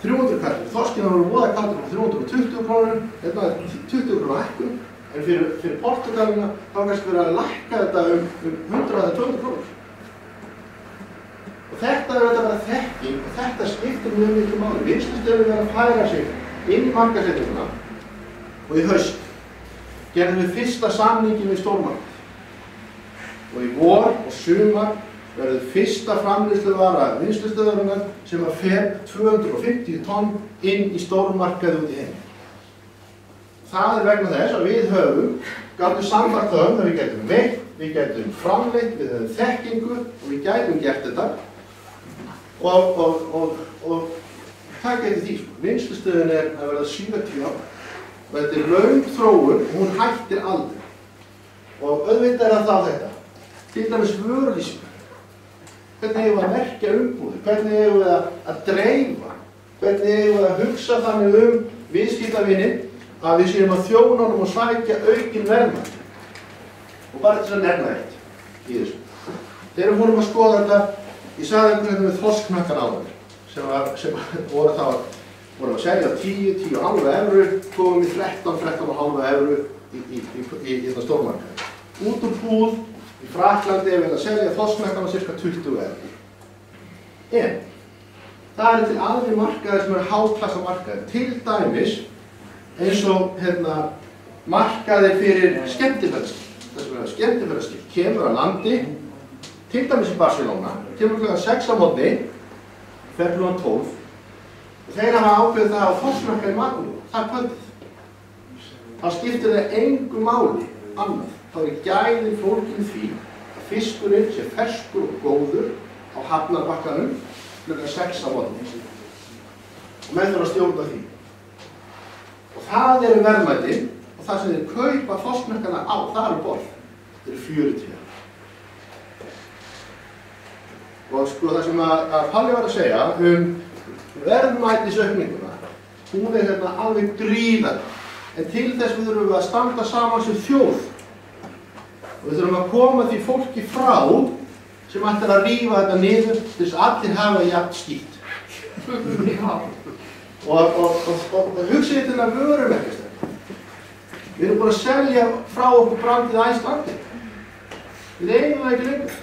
Speaker 4: 300 kallur, þorskina voru voða kaldur á 320 krónur, þetta er 20 krónur hækkun, en fyrir Portúgalina þá kannski verið að lækka þetta 100 eða 200 krónur. Og þetta er bara þekking og þetta skiptir mjög miklu máli. Vinnslustöðin er að færa sig inn í markaðssetninguna og í haust. gerðum við fyrsta samningin við stórmarkað. Og í vor og sumar verður fyrsta framleiðsluvara vinnslustöðvarinnar sem að fer 250 tonn inn í stórmarkaði út í heim. Það vegna þess að við gátum samband að við gætum veitt, við gætum framleitt, við höfum þekkingu og við gætum gert þetta. Og það getur því, vinnslustöðin að verða 70 ára. Og þetta löng þróun, hún hættir aldrei. Og auðvitað það þetta. Til dæmis vörulýsingar. Hvernig eigum við að merkja umbúðir? Hvernig eigum við að dreifa? Hvernig eigum við að hugsa þannig viðskiptavininn að við séum að þjóna honum og sækja aukin verðmæti? Og bara þess að nefna eitt í þessu. Þegar við fórum að skoða þetta, ég sagði einhvern veginn með þorsknakkan áður, sem vorum að selja 10,5 evru, komum í 13,5 evru í þetta stórmarkaði. Út úr búð í Fraklandi er við að selja þorsknakkan á ca. 20 evru. En það til aðrir markaðir sem eru háklassa markaðir, til dæmis eins og markaðir fyrir skemmtiferðaskip. Þess að skemmtiferðaskip kemur að landi, til dæmis í Barcelona, kemur kl. 6 á morgni, fer kl. 12 og þeir hafa ákveðið það á þorsknakka í matnum, það er kvöldið. Það skiptir það engu máli annað. Þá er gæðin fólkin því að fiskurinn sé ferskur og góður á hafnarbakkanum kl. 6 á morgni. Og menn þurfa að stjórna því. Og það eru verðmætin og það sem þeir kaupa þorsknakkana á, það eru borð. Þetta eru 40. Og sko það sem að Palli var að segja verðmætisaukninguna, hún er alveg gríðarleg. En til þess við þurfum að standa saman sem þjóð. Og við þurfum að koma því fólki frá sem ætlar að rífa þetta niður til þess að allir hafa jafnt skítt. Og hugsið til að vörumerkjastefnu. Við erum búin að selja frá okkur brandið Icelandic. Við eigum það ekki lengur.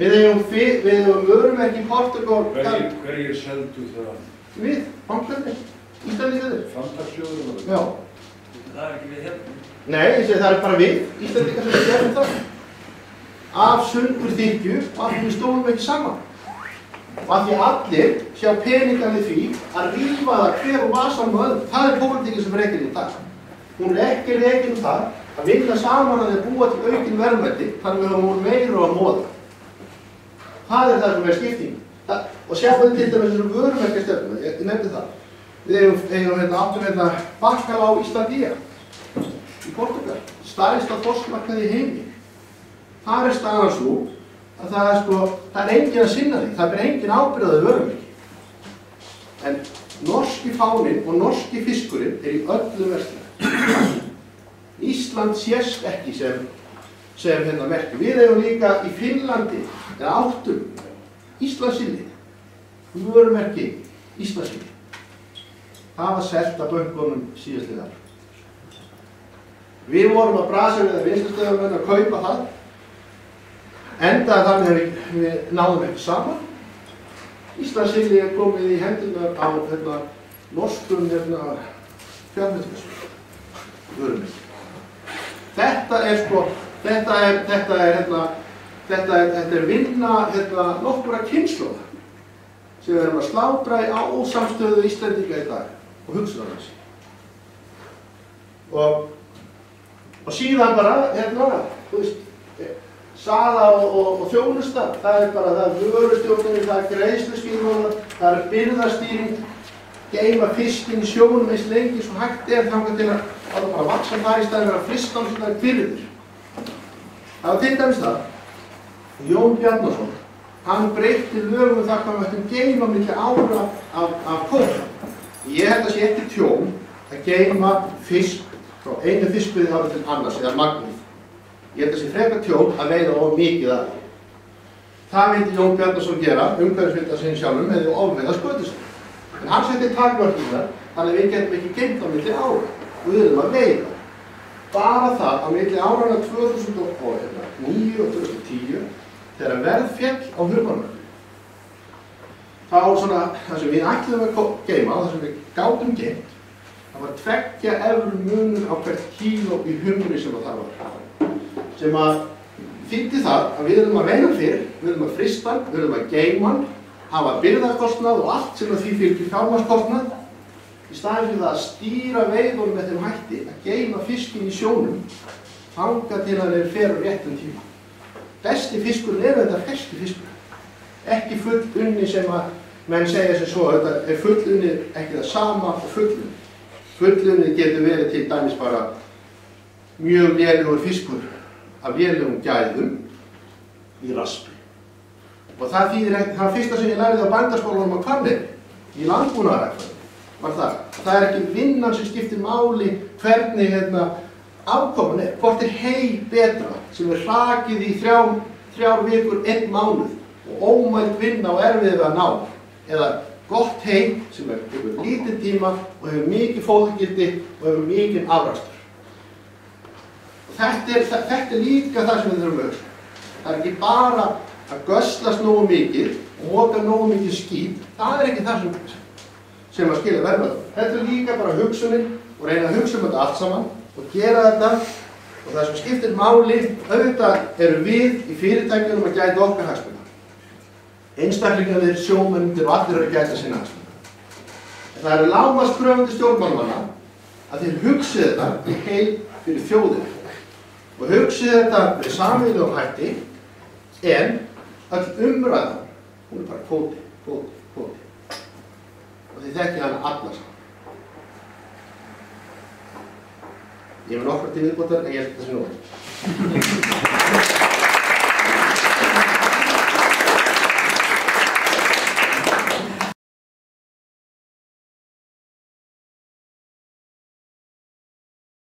Speaker 4: Við eigum vörumerki í Portugal.
Speaker 5: Hverjir seldu það?
Speaker 4: Við, banklarnir, Íslendingarnir.
Speaker 5: Fantasjóður?
Speaker 4: Já.
Speaker 6: Það er ekki við hérna.
Speaker 4: Nei, ég segi það er bara við, Íslendingar sem gerum það. Af sundur þykju, af því við stóðum ekki saman. Og af því allir sjá peningarnir því að rífa það hver og vasan með öðrum. Það er pólitíkin sem rekin í dag. Hún er ekki rekin það að vinna saman að þeir búa til aukin verðmæti, þannig við höfum meiru að móða. Það er það sem er skipting. Og sjáum til dæmis þessum vörumerkjastefnu, ég nefndi það. Við áttum Bacalhau á Íslandi í Portugal, stærsta þorskmarkaði í heimi. Það er staðan svo að það er enginn að sinna því, það er enginn ábyrgðaði vörumerki. En norski fáninn og norski fiskurinn er í öllum verslunum. Ísland sést ekki sem merki. Við eigum líka í Finnlandi, áttum Íslandssilli, vörumerki Íslandssilli. Það var selt af bönkunum síðastliðið ár. Við vorum að Brasilíu vinnslustöðvarmenn að kaupa það. Endaði þannig að við náðum ekki saman. Íslandssilli er komið í hendurnar á norskum fjármyndsfjössum. Vörumerki. Þetta er vinna nokkura kynslóða sem við erum að slátra í ósamstöðu Íslendinga í dag og hugsunar hans. Og síðan bara, sala og þjónusta, það er vörustjórnir, það er greiðsluskilmálar, það er birgðastýring, geyma fiskinn í sjónum eins lengi svo hægt þangað til að það bara vaxa þar í staðinn að frysta hann svona byrðir. Það var til dæmis það, Jón Bjarnason, hann breytti lögum það hvað við ættum geyma milli ára af kópa. Ég held að sé ekki tjón að geyma fisk frá einu fiskbyggði ára til annars, eða magnið. Ég held að sé frekar tjón að veiða of mikið af því. Það vildi Jón Bjarnason gera, umhverfisvitað sinn sjálfum, eða ofveiða skötustöð. En hann setti takmarkirnar, þannig að við getum ekki geymt á milli ára og við erum að veiða. Bara það að milli árana 2009 og 2010, þegar verð féll á humarmörkum, þá það sem við ætluðum að geyma, það sem við gátum geymt, þá Það var 2 evrur munur á hvert kíló í humri sem það var. Sem að þýddi það að við erum að veiða fyrr, við erum að frysta hann, við erum að geyma hann, hafa birgðakostnað og allt sem að því fylgir fjármagnskostnað, í staðinn fyrir það að stýra veiðunum með þeim hætti að geyma fiskinn í sjónum þangað til hann fer á réttum tíma. Besti fiskurinn er þetta ferski fiskur. Ekki full unni sem að menn segja sem svo, þetta full unni ekki það sama og full unni. Full unni getur verið til dæmis bara mjög lélegur fiskur af lélegum gæðum í raspi. Og það þýðir ekki, það fyrsta sem ég lærði á bændaskólanum á Hvanneyri, í landbúnaðarækfræði, var það. Það er ekki vinnan sem skiptir máli hvernig afkoman er. Hvort er hey betra sem er hrakið í 3 vikur, 1 mánuð og ómæld vinna og erfið að ná. Eða gott hey sem hefur lítið tíma og hefur mikið fóðugildi og hefur mikið afrakstur. Þetta er líka það sem við þurfum að hugsa. Það er ekki bara að göslast nógu mikið og móta nógu mikið skít. Það er ekki það sem að skilja verðmætum. Þetta er líka bara hugsunin og reyna að hugsa þetta allt saman og gera þetta. Og það sem skiptir máli, auðvitað eru við í fyrirtækjunum að gæta okkar hagsmuna. Einstaklingarnir, sjómennir og allir eru að gæta sinna hagsmuna. En það eru lágmarkskröfur til stjórnmálamanna að þeir hugsi þetta í heil fyrir þjóðina. Og hugsið þetta með sameiginlegum hætti, en öll umræðan, hún er bara kvóti. Og þið þekkið hana alla saman. Ég hef nokkra til viðbótar, en ég held þetta sé nóg.